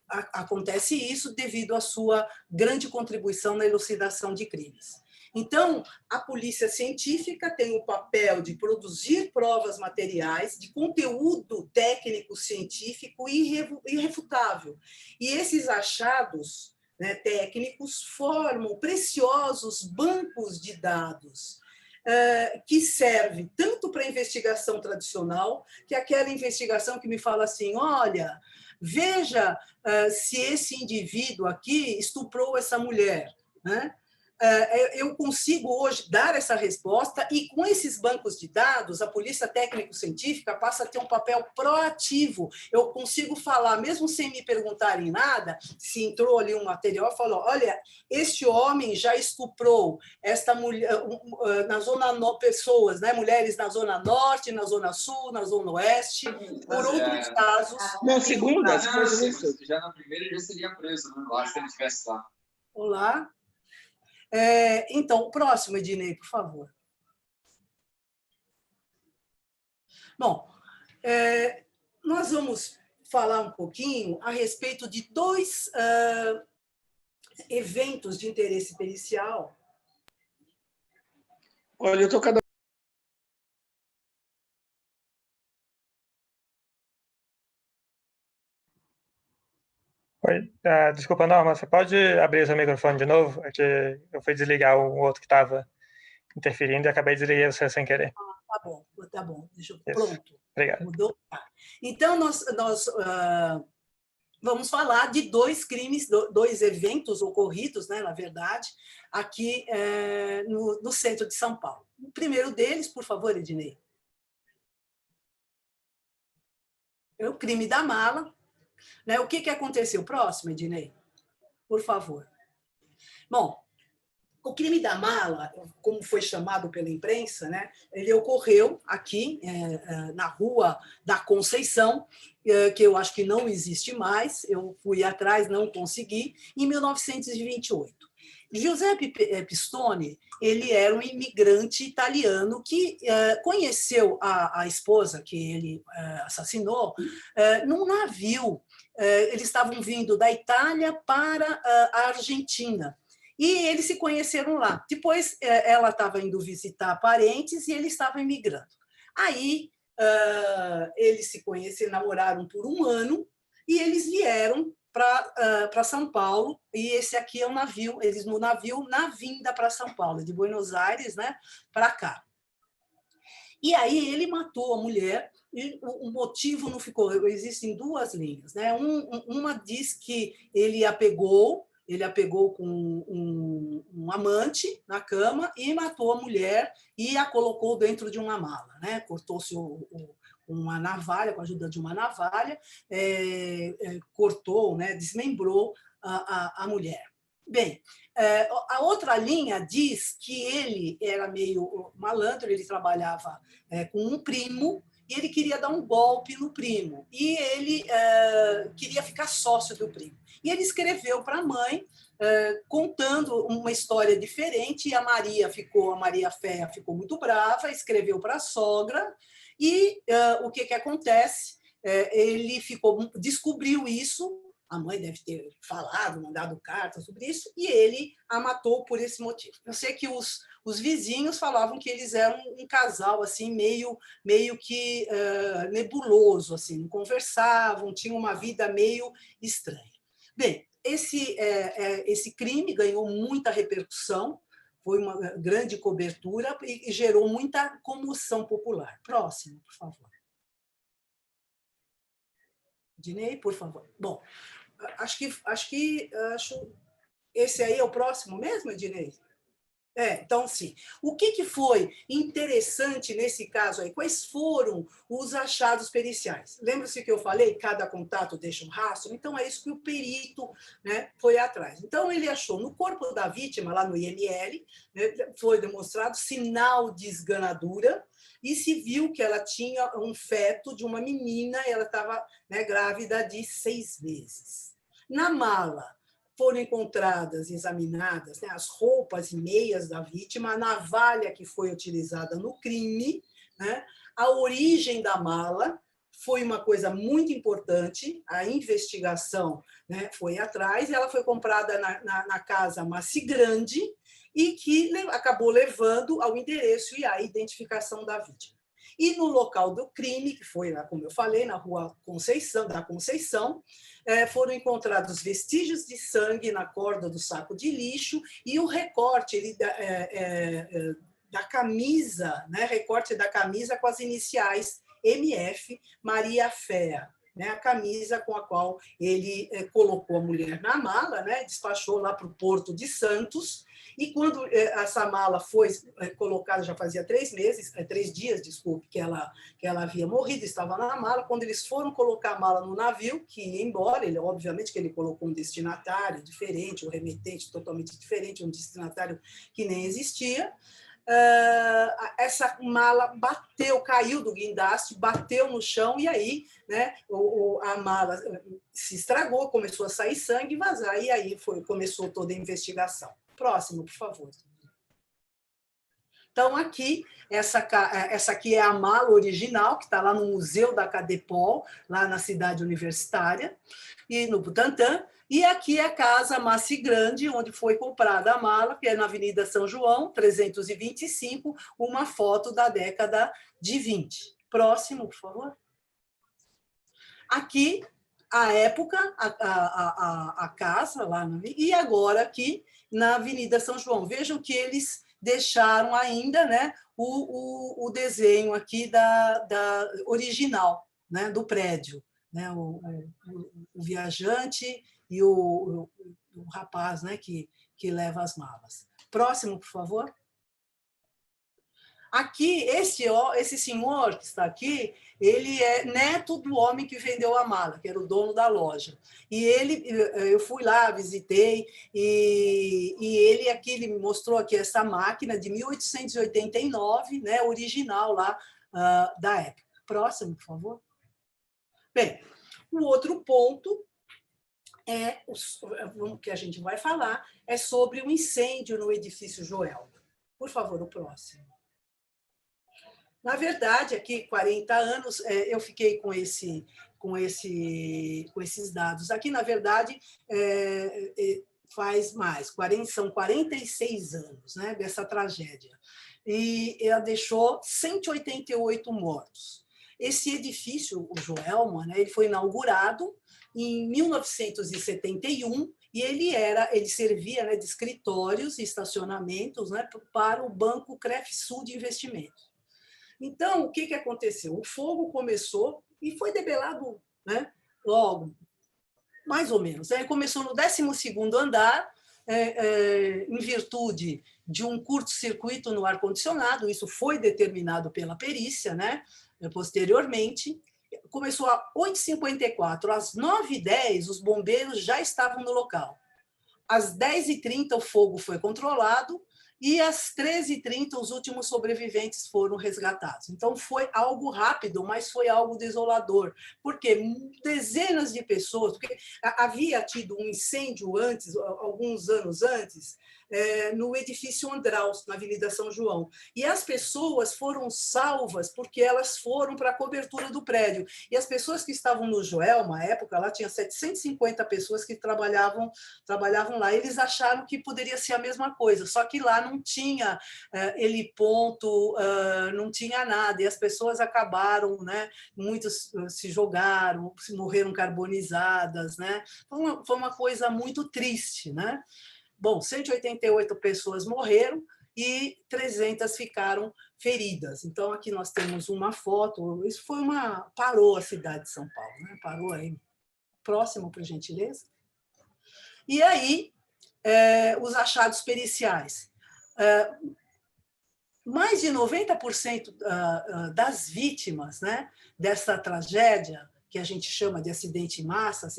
acontece isso devido à sua grande contribuição na elucidação de crimes. Então, a polícia científica tem o papel de produzir provas materiais de conteúdo técnico-científico irrefutável. E esses achados, né, técnicos formam preciosos bancos de dados que servem tanto para a investigação tradicional, que é aquela investigação que me fala assim, olha, veja se esse indivíduo aqui estuprou essa mulher, né? Eu consigo hoje dar essa resposta e, com esses bancos de dados, a polícia técnico-científica passa a ter um papel proativo. Eu consigo falar, mesmo sem me perguntarem nada, se entrou ali um material, eu falo, olha, este homem já estuprou esta mulher, na zona pessoas, né, mulheres na zona norte, na zona sul, na zona oeste, por outros casos. Na segunda, se fosse isso. Já na primeira ele já seria preso, né? Lá, se ele estivesse lá. Olá. Então, o próximo, Ednei, por favor. Bom, nós vamos falar um pouquinho a respeito de dois eventos de interesse pericial. Olha, eu estou cada... Oi, desculpa, Norma, você pode abrir o seu microfone de novo? É que eu fui desligar o outro que estava interferindo e acabei de desligar você sem querer. Tá bom. Deixa eu... Isso. Pronto. Obrigado. Mudou? Então, nós vamos falar de dois crimes, dois eventos ocorridos, né, na verdade, aqui no centro de São Paulo. O primeiro deles, por favor, Ednei. É o crime da mala. Né? O que aconteceu? Próximo, Ednei, por favor. Bom, o crime da mala, como foi chamado pela imprensa, né, ele ocorreu aqui na Rua da Conceição, que eu acho que não existe mais, eu fui atrás, não consegui, em 1928. Giuseppe Pistone, ele era um imigrante italiano que conheceu a esposa que ele assassinou num navio. Eles estavam vindo da Itália para a Argentina. E eles se conheceram lá. Depois, ela estava indo visitar parentes e ele estava imigrando. Aí, eles se conheceram, namoraram por um ano, e eles vieram para São Paulo, e esse aqui é o navio, eles no navio, na vinda para São Paulo, de Buenos Aires, né, para cá. E aí ele matou a mulher, e o motivo não ficou, existem duas linhas, né? Uma diz que ele a pegou com um amante na cama e matou a mulher e a colocou dentro de uma mala, né? Cortou-se uma navalha, com a ajuda de uma navalha, cortou, né? Desmembrou a mulher. Bem, a outra linha diz que ele era meio malandro, ele trabalhava com um primo, e ele queria dar um golpe no primo, e ele queria ficar sócio do primo. E ele escreveu para a mãe, contando uma história diferente, e a Maria Féia ficou muito brava, escreveu para a sogra, e o que acontece? Ele descobriu isso, a mãe deve ter falado, mandado carta sobre isso, e ele a matou por esse motivo. Eu sei que os vizinhos falavam que eles eram um casal assim meio que nebuloso, assim, não conversavam, tinham uma vida meio estranha. Bem, esse crime ganhou muita repercussão, foi uma grande cobertura e gerou muita comoção popular. Próximo, por favor. Dinei, por favor. Bom, acho Esse aí é o próximo mesmo, Ednei? Então, sim. O que foi interessante nesse caso aí? Quais foram os achados periciais? Lembra-se que eu falei, cada contato deixa um rastro? Então, é isso que o perito, né, foi atrás. Então, ele achou no corpo da vítima, lá no IML, né, foi demonstrado sinal de esganadura e se viu que ela tinha um feto de uma menina e ela estava, né, grávida de 6 meses. Na mala, foram encontradas, examinadas, né, as roupas e meias da vítima, a navalha que foi utilizada no crime, né, a origem da mala foi uma coisa muito importante, a investigação, né, foi atrás, e ela foi comprada na casa Massi Grande e que acabou levando ao endereço e à identificação da vítima. E no local do crime, que foi, como eu falei, na rua da Conceição, foram encontrados vestígios de sangue na corda do saco de lixo e o recorte da camisa, né, recorte da camisa com as iniciais MF, Maria Féa, né, a camisa com a qual ele colocou a mulher na mala, né, despachou lá para o Porto de Santos. E quando essa mala foi colocada, já fazia 3 dias, desculpe, que ela havia morrido, estava na mala. Quando eles foram colocar a mala no navio, que ia embora, ele, obviamente que ele colocou um destinatário diferente, um remetente totalmente diferente, um destinatário que nem existia. Essa mala caiu do guindaste, bateu no chão e aí, né, a mala se estragou, começou a sair sangue e vazar, e aí começou toda a investigação. Próximo, por favor. Então, aqui, essa aqui é a mala original, que está lá no Museu da Cadepol, lá na cidade universitária, e no Butantã. E aqui é a casa Massi Grande, onde foi comprada a mala, que é na Avenida São João, 325, uma foto da década de 20. Próximo, por favor. Aqui, a época, a casa, lá no... e agora aqui, na Avenida São João. Vejam que eles deixaram ainda, né, o desenho aqui da original, né, do prédio, né, o viajante e o rapaz, né, que leva as malas. Próximo, por favor. Aqui, esse senhor que está aqui, ele é neto do homem que vendeu a mala, que era o dono da loja. E eu fui lá, visitei, e ele aqui, ele me mostrou aqui essa máquina de 1889, né, original lá da época. Próximo, por favor. Bem, o outro ponto que a gente vai falar é sobre o incêndio no edifício Joelma. Por favor, o próximo. Na verdade, aqui, 40 anos, eu fiquei com esses dados. Aqui, na verdade, faz mais, são 46 anos, né, dessa tragédia. E ela deixou 188 mortos. Esse edifício, o Joelma, né, ele foi inaugurado em 1971 e ele servia, né, de escritórios e estacionamentos, né, para o Banco Crefsul de Investimentos. Então, o que aconteceu? O fogo começou e foi debelado, né, logo, mais ou menos. Começou no 12º andar, em virtude de um curto-circuito no ar-condicionado, isso foi determinado pela perícia, né, posteriormente. Começou às 8h54, às 9h10 os bombeiros já estavam no local. Às 10h30 o fogo foi controlado, e às 13h30 os últimos sobreviventes foram resgatados. Então, foi algo rápido, mas foi algo desolador, porque dezenas de pessoas... Porque havia tido um incêndio antes, alguns anos antes, no edifício Andraus, na Avenida São João. E as pessoas foram salvas porque elas foram para a cobertura do prédio. E as pessoas que estavam no Joelma, na época, lá tinha 750 pessoas que trabalhavam lá. Eles acharam que poderia ser a mesma coisa, só que lá não tinha heliponto, não tinha nada. E as pessoas acabaram, né? Muitos se jogaram, morreram carbonizadas, né? Foi uma coisa muito triste, né? Bom, 188 pessoas morreram e 300 ficaram feridas. Então, aqui nós temos uma foto. Isso parou a cidade de São Paulo, né? Parou aí. Próximo, por gentileza. E aí, os achados periciais. Mais de 90% das vítimas, né, dessa tragédia, que a gente chama de acidente em massa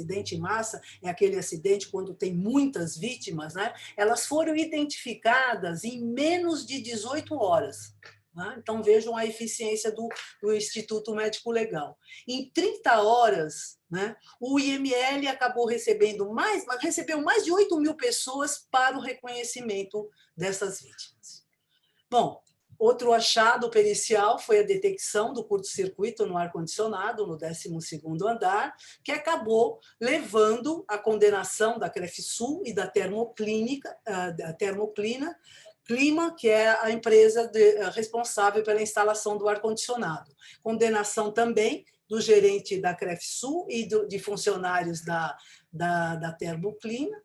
é aquele acidente quando tem muitas vítimas, né, elas foram identificadas em menos de 18 horas. Né? Então, vejam a eficiência do Instituto Médico Legal. Em 30 horas, né, o IML recebeu mais de 8.000 pessoas para o reconhecimento dessas vítimas. Bom, outro achado pericial foi a detecção do curto-circuito no ar-condicionado, no 12º andar, que acabou levando à condenação da Crefsul e da Termoclina, que é a empresa responsável pela instalação do ar-condicionado. Condenação também do gerente da Crefsul e de funcionários da Termoclima,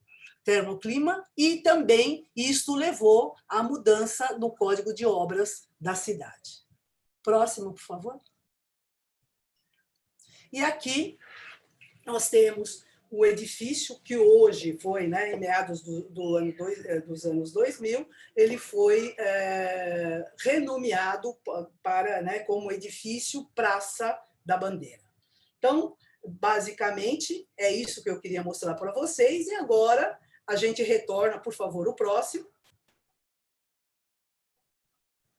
e também isto levou à mudança no Código de Obras da cidade. Próximo, por favor. E aqui nós temos o edifício que hoje foi, né, em meados dos anos 2000, ele foi renomeado para, né, como edifício Praça da Bandeira. Então, basicamente, é isso que eu queria mostrar para vocês, e agora a gente retorna, por favor, o próximo,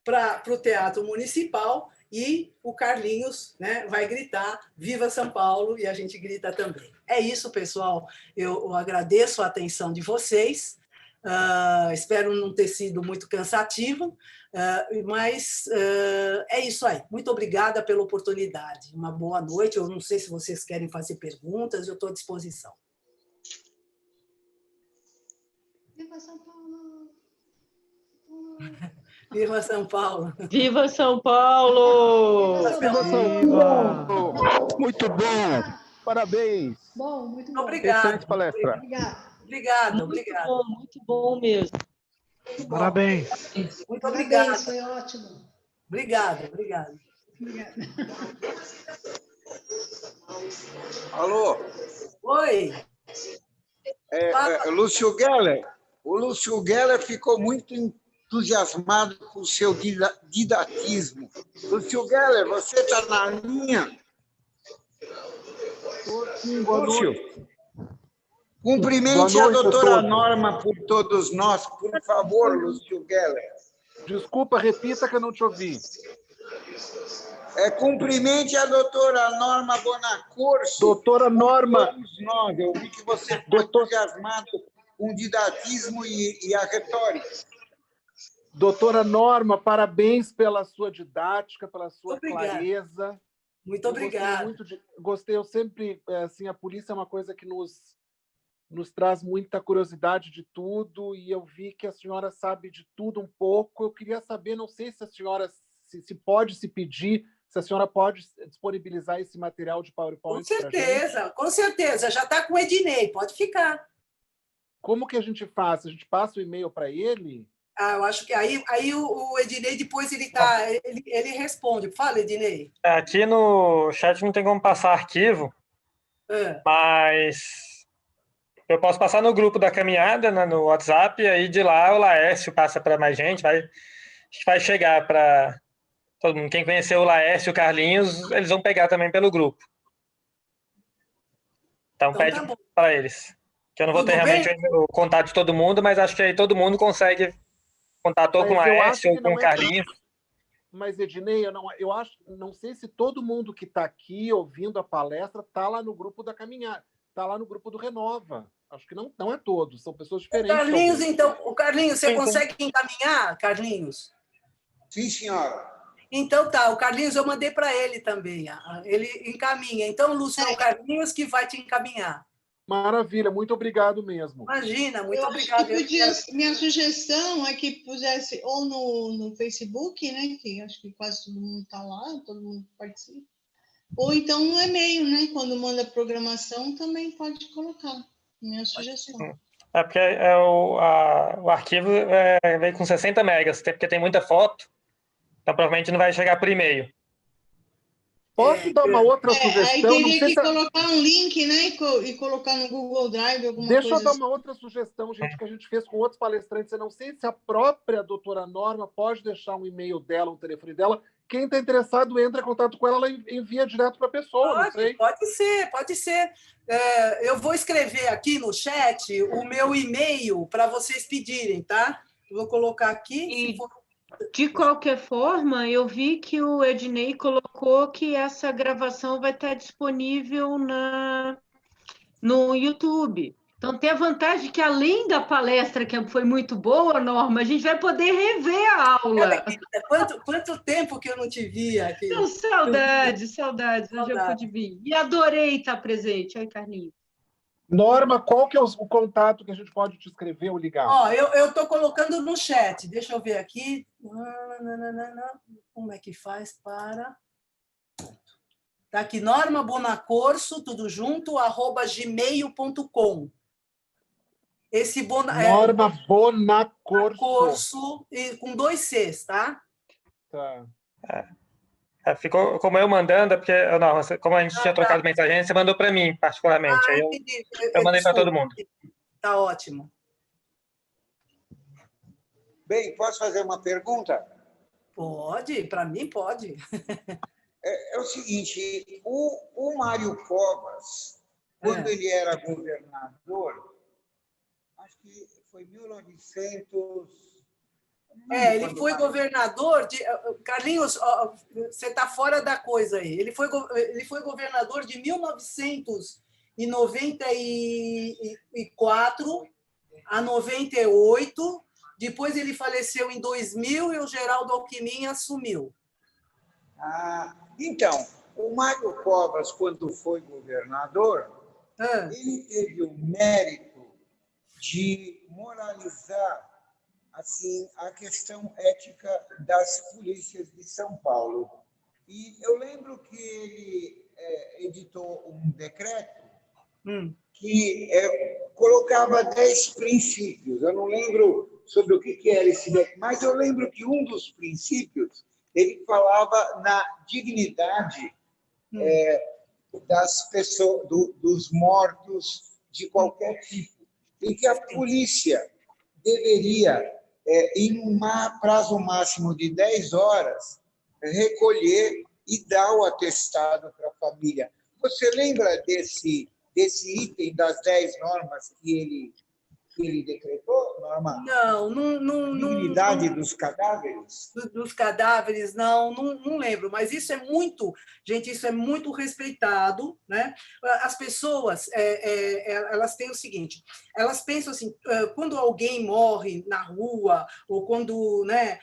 para o Teatro Municipal, e o Carlinhos, né, vai gritar Viva São Paulo, e a gente grita também. É isso, pessoal. Eu agradeço a atenção de vocês. Espero não ter sido muito cansativo, mas é isso aí. Muito obrigada pela oportunidade. Uma boa noite. Eu não sei se vocês querem fazer perguntas, eu estou à disposição. Viva São Paulo! Viva São Paulo! Viva São Paulo! Viva São Paulo! Muito bom! Parabéns! Bom, muito bom. Obrigada. Excelente palestra. Obrigada. Obrigada. Muito bom mesmo. Parabéns. Muito obrigada. Parabéns, foi ótimo. Obrigada. Obrigada. Alô? Oi. Lúcio Geller. O Lúcio Geller ficou muito entusiasmado com o seu didatismo. Lúcio Geller, você está na linha? Lúcio. Cumprimente a doutora Norma por todos nós, por favor, Lúcio Geller. Desculpa, repita que eu não te ouvi. Cumprimente a doutora Norma Bonaccorso. Doutora Norma. Todos nós. Eu vi que você ficou entusiasmado com o didatismo e a retórica. Doutora Norma, parabéns pela sua didática, pela sua clareza. Muito obrigada. Gostei, eu sempre, assim, a polícia é uma coisa que nos traz muita curiosidade de tudo, e eu vi que a senhora sabe de tudo um pouco. Eu queria saber, não sei se a senhora se pode se pedir, se a senhora pode disponibilizar esse material de PowerPoint. Com certeza. Já está com o Ednei, pode ficar. Como que a gente faz? A gente passa o e-mail para ele? Eu acho que aí o Ednei depois ele responde. Fala, Ednei. Aqui no chat não tem como passar arquivo, mas eu posso passar no grupo da caminhada, né, no WhatsApp, e aí de lá o Laércio passa para mais gente, vai chegar para todo mundo. Quem conheceu o Laércio e o Carlinhos, eles vão pegar também pelo grupo. Então pede para eles. Que eu não vou ter realmente o contato de todo mundo, mas acho que aí todo mundo consegue contato ou com o Laércio ou com o Carlinhos. Mas, Ednei, eu acho, não sei se todo mundo que está aqui ouvindo a palestra está lá no grupo da caminhada, está lá no grupo do Renova. Acho que não é todos, são pessoas diferentes. Carlinhos, então, Carlinhos, você consegue encaminhar, Carlinhos? Sim, senhora. Então tá, o Carlinhos eu mandei para ele também, ele encaminha. Então, Lúcio, é o Carlinhos que vai te encaminhar. Maravilha, muito obrigado mesmo. Imagina, muito obrigado. Minha sugestão é que pusesse ou no Facebook, né, que acho que quase todo mundo está lá, todo mundo participa, ou então no e-mail, né, quando manda programação, também pode colocar. Minha sugestão. É porque o arquivo veio com 60 megas, porque tem muita foto, então provavelmente não vai chegar por e-mail. Posso dar uma outra Aí sugestão? Não teria sei que se... colocar um link, né? E colocar no Google Drive alguma Deixa coisa eu dar assim. uma outra sugestão, gente, que a gente fez com outros palestrantes. Eu não sei se a própria doutora Norma pode deixar um e-mail dela, um telefone dela. Quem está interessado entra em contato com ela, ela envia direto para a pessoa, não sei. Pode ser, pode ser. Eu vou escrever aqui no chat o meu e-mail para vocês pedirem, tá? Eu vou colocar aqui. E, de qualquer forma, eu vi que o Ednei colocou que essa gravação vai estar disponível no YouTube. Então, tem a vantagem que, além da palestra, que foi muito boa, Norma, a gente vai poder rever a aula. Quanto tempo que eu não te via aqui? Não, saudades. Eu já Saudade. pude vir. E adorei estar presente. Oi, Carlinhos. Norma, qual que é o contato que a gente pode te escrever ou ligar? Eu estou colocando no chat. Deixa eu ver aqui. Como é que faz para... Está aqui, Norma Bonacorso, tudo junto, @gmail.com. Esse Norma Bonacorso. com 2 Cs, tá? Tá. Ficou como eu mandando, porque não, como a gente tinha trocado mensagem, você mandou para mim, particularmente. Aí eu mandei para todo mundo. Tá ótimo. Bem, posso fazer uma pergunta? Pode, para mim pode. É o seguinte, o Mário Covas, quando ele era governador, acho que foi 1900... ele foi governador de... Carlinhos, você está fora da coisa aí. Ele foi governador de 1994 a 98. Depois ele faleceu em 2000 e o Geraldo Alckmin assumiu. Então, o Mário Covas, quando foi governador, ele teve o mérito de moralizar assim, a questão ética das polícias de São Paulo. E eu lembro que ele editou um decreto que colocava 10 princípios. Eu não lembro sobre o que era esse decreto, mas eu lembro que um dos princípios ele falava na dignidade das pessoas, dos mortos de qualquer tipo, e que a polícia deveria, em um prazo máximo de 10 horas, recolher e dar o atestado para a família. Você lembra desse item das 10 normas que ele decretou, Norma? Não. Dignidade dos cadáveres? Dos cadáveres, não lembro. Mas isso é muito, gente, isso é muito respeitado, né? As pessoas, elas têm o seguinte, elas pensam assim, quando alguém morre na rua, ou quando, né,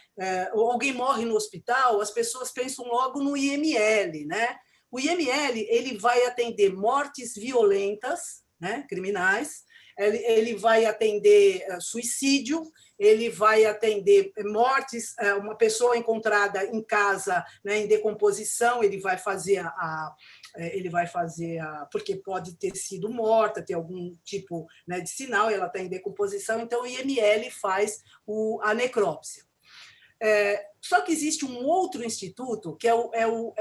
ou alguém morre no hospital, as pessoas pensam logo no IML, né? O IML, ele vai atender mortes violentas, né, criminais, ele vai atender suicídio, ele vai atender mortes, uma pessoa encontrada em casa, né, em decomposição, ele vai fazer porque pode ter sido morta, ter algum tipo, né, de sinal, ela está em decomposição, então o IML faz a necrópsia. Só que existe um outro instituto, que é o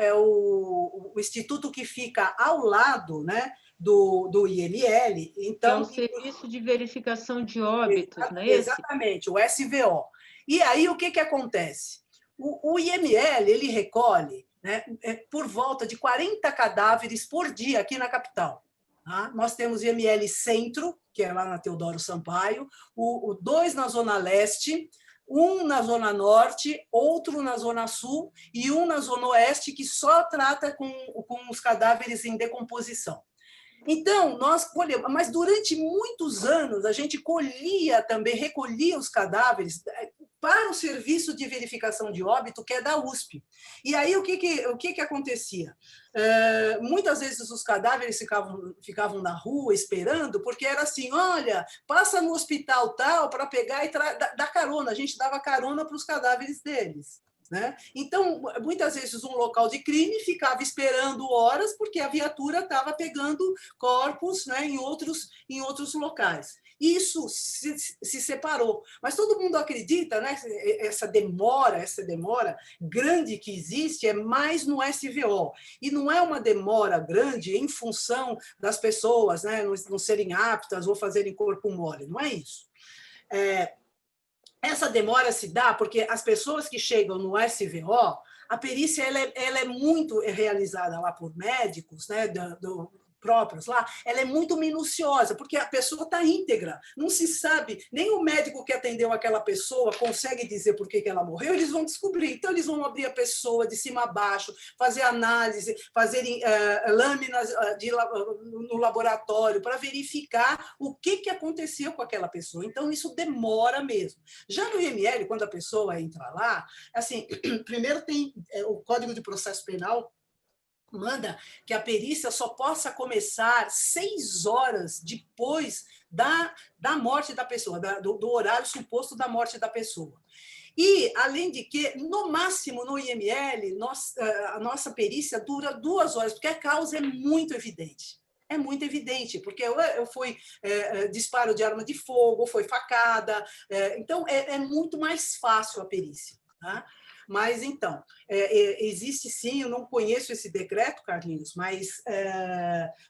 instituto que fica ao lado, né, do IML. Então, é o Serviço de Verificação de Óbitos, não é esse? Exatamente, o SVO. E aí, o que acontece? O IML ele recolhe, né, por volta de 40 cadáveres por dia aqui na capital. Tá? Nós temos o IML Centro, que é lá na Teodoro Sampaio, 2 na Zona Leste, um na Zona Norte, outro na Zona Sul e um na Zona Oeste, que só trata com os cadáveres em decomposição. Então, nós colhemos, mas durante muitos anos a gente recolhia os cadáveres para o serviço de verificação de óbito, que é da USP. E aí, o que acontecia? Muitas vezes os cadáveres ficavam na rua esperando, porque era assim, olha, passa no hospital tal para pegar e dar carona. A gente dava carona para os cadáveres deles. né? Então, muitas vezes, um local de crime ficava esperando horas porque a viatura estava pegando corpos, né, em outros locais. Isso se separou. Mas todo mundo acredita, né? Essa demora grande que existe é mais no SVO. E não é uma demora grande em função das pessoas, né, não serem aptas ou fazerem corpo mole. Não é isso. Essa demora se dá porque as pessoas que chegam no SVO, a perícia ela é muito realizada lá por médicos, né, próprios lá, ela é muito minuciosa, porque a pessoa está íntegra, não se sabe, nem o médico que atendeu aquela pessoa consegue dizer por que ela morreu, eles vão descobrir, então eles vão abrir a pessoa de cima a baixo, fazer análise, fazerem lâminas no laboratório para verificar o que aconteceu com aquela pessoa, então isso demora mesmo. Já no IML, quando a pessoa entra lá, assim, primeiro tem o Código de Processo Penal, manda que a perícia só possa começar 6 horas depois da morte da pessoa, do horário suposto da morte da pessoa. E, além de que, no máximo, no IML, a nossa perícia dura 2 horas, porque a causa é muito evidente. É muito evidente, porque foi disparo de arma de fogo, foi facada, então é muito mais fácil a perícia, tá? Mas, então, existe sim, eu não conheço esse decreto, Carlinhos, mas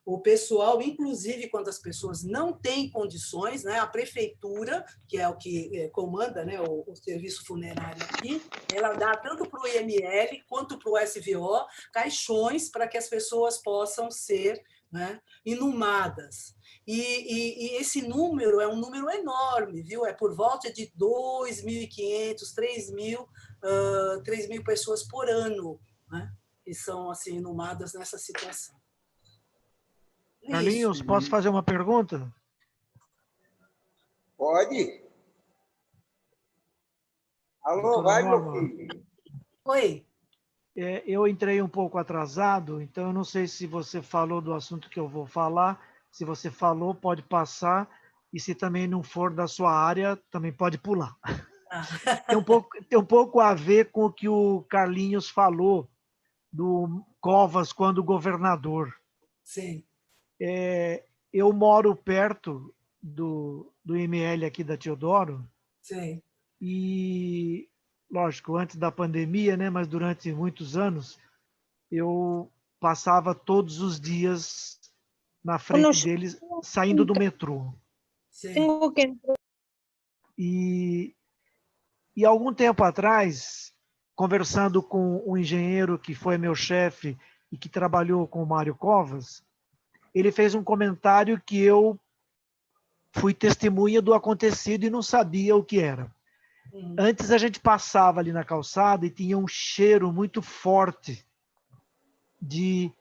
o pessoal, inclusive quando as pessoas não têm condições, né, a prefeitura, que é o que comanda, né, o serviço funerário aqui, ela dá tanto para o IML quanto para o SVO caixões para que as pessoas possam ser, né, inumadas. E esse número é um número enorme, viu? É por volta de 2.500, 3.000 pessoas por ano, né? Que são assim, inumadas nessa situação. Carlinhos, posso fazer uma pergunta? Pode. Alô, vai, meu filho. Oi. Eu entrei um pouco atrasado, então eu não sei se você falou do assunto que eu vou falar. Se você falou, pode passar. E se também não for da sua área, também pode pular. Tem um pouco a ver com o que o Carlinhos falou do Covas quando governador. Sim. Eu moro perto do IML aqui da Teodoro. Sim. E, lógico, antes da pandemia, né, mas durante muitos anos, eu passava todos os dias na frente deles, saindo do metrô. Sim. E algum tempo atrás, conversando com um engenheiro que foi meu chefe e que trabalhou com o Mário Covas, ele fez um comentário que eu fui testemunha do acontecido e não sabia o que era. Antes a gente passava ali na calçada e tinha um cheiro muito forte de,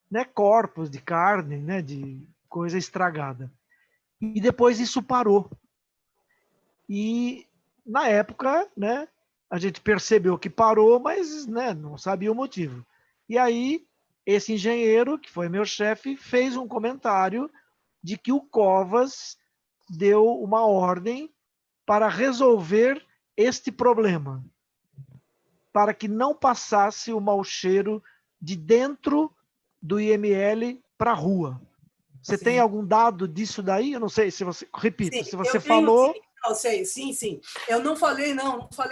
né, corpos, de carne, né, de coisa estragada. E depois isso parou. E na época, né, a gente percebeu que parou, mas, né, não sabia o motivo. E aí esse engenheiro, que foi meu chefe, fez um comentário de que o Covas deu uma ordem para resolver este problema, para que não passasse o mau cheiro de dentro do IML para a rua. Você tem algum dado disso daí? Eu não sei se você... Repito, sim, se você falou... Eu sei, sim. Eu não falei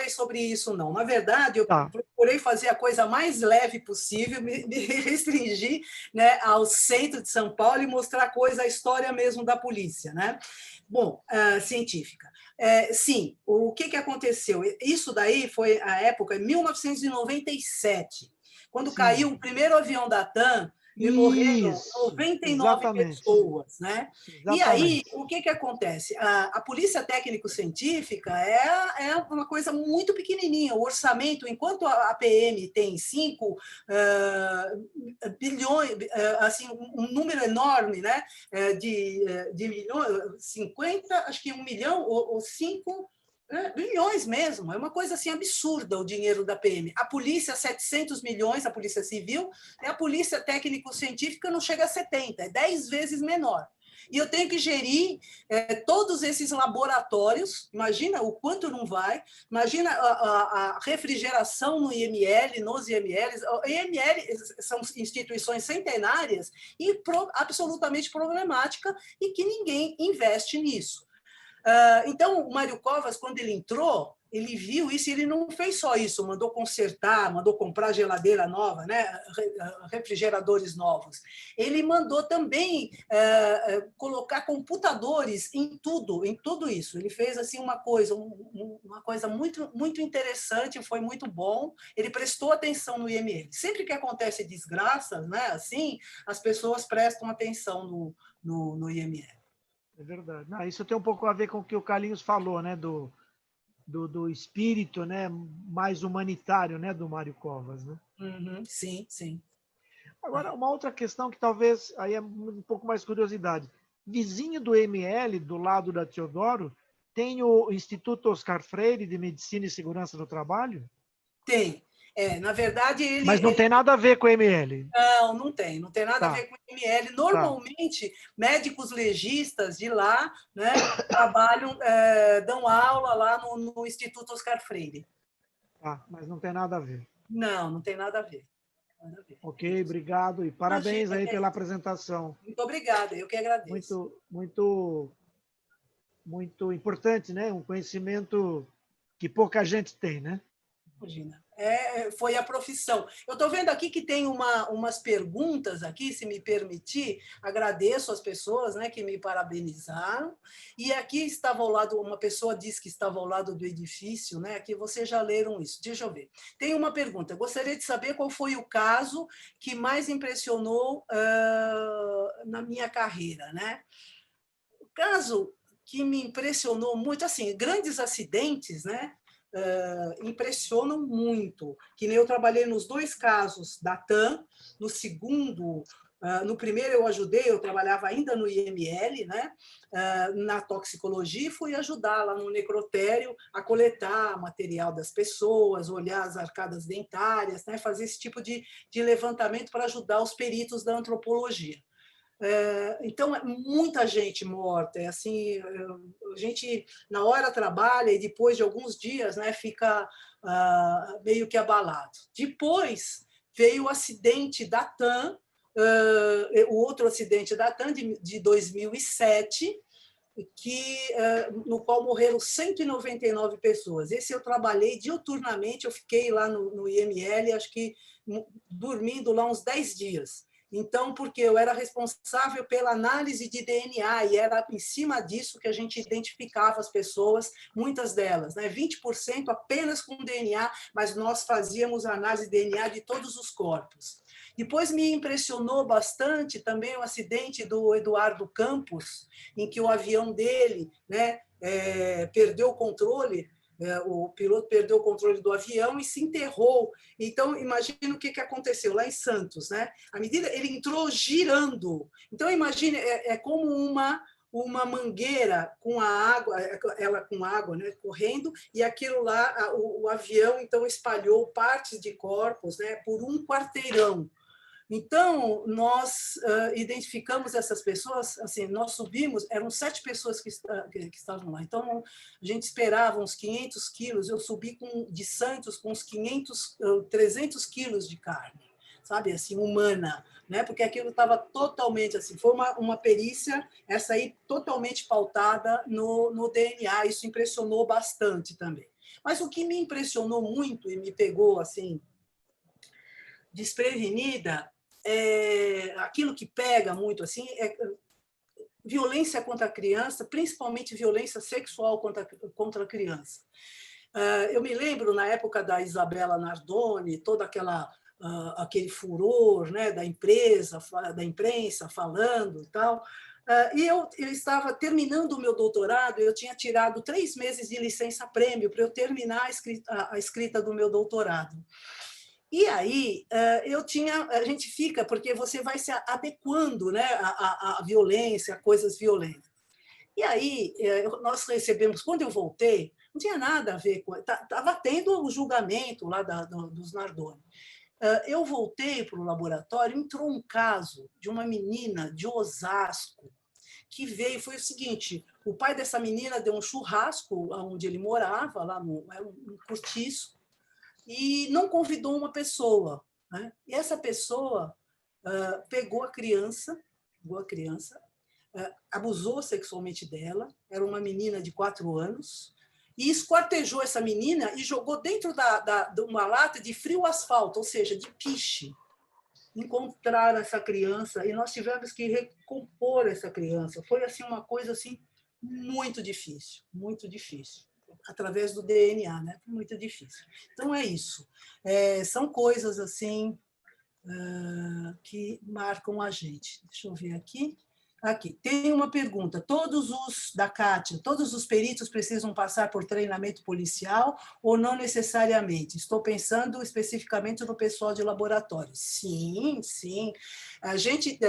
sobre isso, não. Na verdade, eu procurei fazer a coisa mais leve possível, me restringir, né, ao centro de São Paulo e mostrar a história mesmo da polícia, né? Bom, científica. Sim, o que aconteceu? Isso daí foi a época, em 1997, quando caiu o primeiro avião da TAM, e morreram 99 pessoas, né? E aí, o que acontece? A polícia técnico-científica é uma coisa muito pequenininha. O orçamento, enquanto a PM tem 5 bilhões, assim, um número enorme, né? De milhões, 50, acho que 1 milhão ou 5 bilhões mesmo, é uma coisa assim absurda o dinheiro da PM. A polícia, 700 milhões, a polícia civil, e a polícia técnico-científica não chega a 70, é 10 vezes menor. E eu tenho que gerir todos esses laboratórios, imagina o quanto não vai, imagina a refrigeração no IML, nos IMLs. O IML são instituições centenárias e absolutamente problemática e que ninguém investe nisso. Então, o Mário Covas, quando ele entrou, ele viu isso e ele não fez só isso, mandou consertar, mandou comprar geladeira nova, né? Refrigeradores novos. Ele mandou também colocar computadores em tudo isso. Ele fez assim uma coisa muito, muito interessante, foi muito bom. Ele prestou atenção no IML. Sempre que acontece desgraças, né? Assim, as pessoas prestam atenção no IML. É verdade. Não, isso tem um pouco a ver com o que o Carlinhos falou, né? Do espírito, né, mais humanitário, né, do Mário Covas, né? Uhum, sim, sim. Agora, uma outra questão que talvez aí é um pouco mais curiosidade. Vizinho do ML, do lado da Teodoro, tem o Instituto Oscar Freire de Medicina e Segurança no Trabalho? Tem. Na verdade, Mas não tem nada a ver com o ML. Não tem nada a ver com o ML. Normalmente, médicos legistas de lá, né, trabalham, dão aula lá no Instituto Oscar Freire. Mas não tem nada a ver. Não tem nada a ver. Ok, obrigado e parabéns aí pela apresentação. Muito obrigada, eu que agradeço. Muito importante, né? Um conhecimento que pouca gente tem, né? Imagina. Foi a profissão. Eu estou vendo aqui que tem umas perguntas aqui, se me permitir. Agradeço as pessoas, né, que me parabenizaram. E aqui estava ao lado, uma pessoa disse que estava ao lado do edifício, né? Aqui vocês já leram isso. Deixa eu ver. Tem uma pergunta. Gostaria de saber qual foi o caso que mais impressionou na minha carreira, né? O caso que me impressionou muito, assim, grandes acidentes, né? Impressionam muito. Que nem eu trabalhei nos 2 casos da TAM, no segundo, no primeiro eu ajudei, eu trabalhava ainda no IML, né? Na toxicologia, fui ajudar lá no necrotério a coletar material das pessoas, olhar as arcadas dentárias, né? Fazer esse tipo de levantamento para ajudar os peritos da antropologia. Então, muita gente morta, assim, a gente na hora trabalha e depois de alguns dias, né, fica meio que abalado. Depois veio o acidente da TAM, o outro acidente da TAM de 2007, no qual morreram 199 pessoas. Esse eu trabalhei diuturnamente, eu fiquei lá no IML, acho que dormindo lá uns 10 dias. Então, porque eu era responsável pela análise de DNA e era em cima disso que a gente identificava as pessoas, muitas delas, né? 20% apenas com DNA, mas nós fazíamos a análise de DNA de todos os corpos. Depois me impressionou bastante também o acidente do Eduardo Campos, em que o avião dele, né, perdeu o controle, o piloto perdeu o controle do avião e se enterrou. Então, imagine o que aconteceu lá em Santos, né? À medida ele entrou girando. Então, imagine, é como uma mangueira com a água, ela com água, né, correndo, e aquilo lá, o avião, então, espalhou partes de corpos, né, por um quarteirão. Então, nós identificamos essas pessoas, assim, nós subimos, eram 7 pessoas que estavam lá. Então, a gente esperava uns 500 quilos, eu subi de Santos com uns 300 quilos de carne, sabe, assim, humana, né? Porque aquilo estava totalmente, assim, foi uma perícia, essa aí, totalmente pautada no DNA, isso impressionou bastante também. Mas o que me impressionou muito e me pegou, assim, desprevenida, aquilo que pega muito assim é violência contra a criança, principalmente violência sexual contra a criança. Eu me lembro na época da Isabela Nardoni, todo aquele furor, né, da imprensa falando e tal. E eu estava terminando o meu doutorado, eu tinha tirado 3 meses de licença-prêmio para eu terminar a escrita do meu doutorado. E aí a gente fica, porque você vai se adequando, né, à violência, a coisas violentas. E aí nós recebemos, quando eu voltei, não tinha nada a ver com... Estava tendo o julgamento lá dos Nardoni. Eu voltei para o laboratório, entrou um caso de uma menina de Osasco, que veio, foi o seguinte, o pai dessa menina deu um churrasco onde ele morava, lá no cortiço, e não convidou uma pessoa, né? E essa pessoa pegou a criança, abusou sexualmente dela, era uma menina de 4 anos, e esquartejou essa menina e jogou dentro de uma lata de frio asfalto, ou seja, de piche. Encontraram essa criança e nós tivemos que recompor essa criança. Foi assim uma coisa assim muito difícil, através do DNA, né? Muito difícil. Então é isso. São coisas assim que marcam a gente. Deixa eu ver aqui. Aqui, tem uma pergunta. Da Kátia, todos os peritos precisam passar por treinamento policial ou não necessariamente? Estou pensando especificamente no pessoal de laboratório. Sim, sim.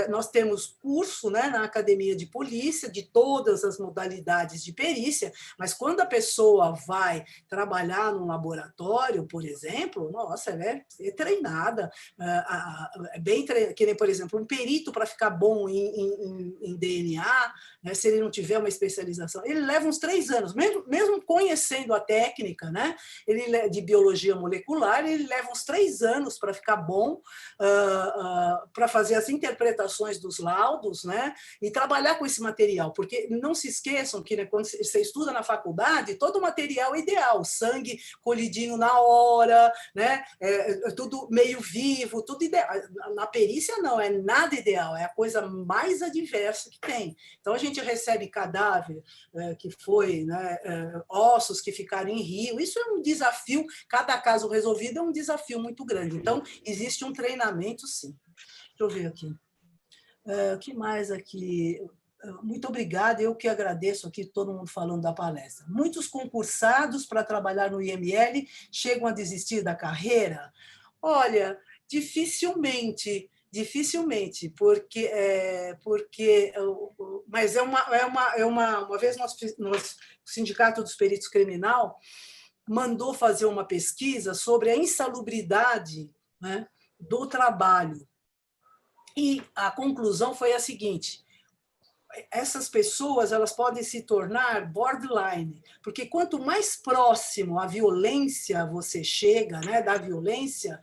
Nós temos curso, né, na academia de polícia, de todas as modalidades de perícia, mas quando a pessoa vai trabalhar num laboratório, por exemplo, nossa, ela é treinada, bem treinada, que nem, por exemplo, um perito para ficar bom em DNA, né, se ele não tiver uma especialização, ele leva uns 3 anos, mesmo conhecendo a técnica, né, de biologia molecular, ele leva uns 3 anos para ficar bom, para fazer as interpretações dos laudos, né, e trabalhar com esse material, porque não se esqueçam que, né, quando você estuda na faculdade, todo o material é ideal, sangue colidinho na hora, né, tudo meio vivo, tudo ideal. Na perícia não, é nada ideal, é a coisa mais adversa que tem. Então, a gente recebe cadáver que foi, né, ossos que ficaram em rio. Isso é um desafio, cada caso resolvido é um desafio muito grande. Então, existe um treinamento, sim. Deixa eu ver aqui. O que mais aqui? Muito obrigada, eu que agradeço aqui todo mundo falando da palestra. Muitos concursados para trabalhar no IML chegam a desistir da carreira? Olha, dificilmente, mas uma vez o Sindicato dos Peritos Criminal mandou fazer uma pesquisa sobre a insalubridade, né, do trabalho. E a conclusão foi a seguinte: essas pessoas elas podem se tornar borderline, porque quanto mais próximo à violência você chega, né, da violência,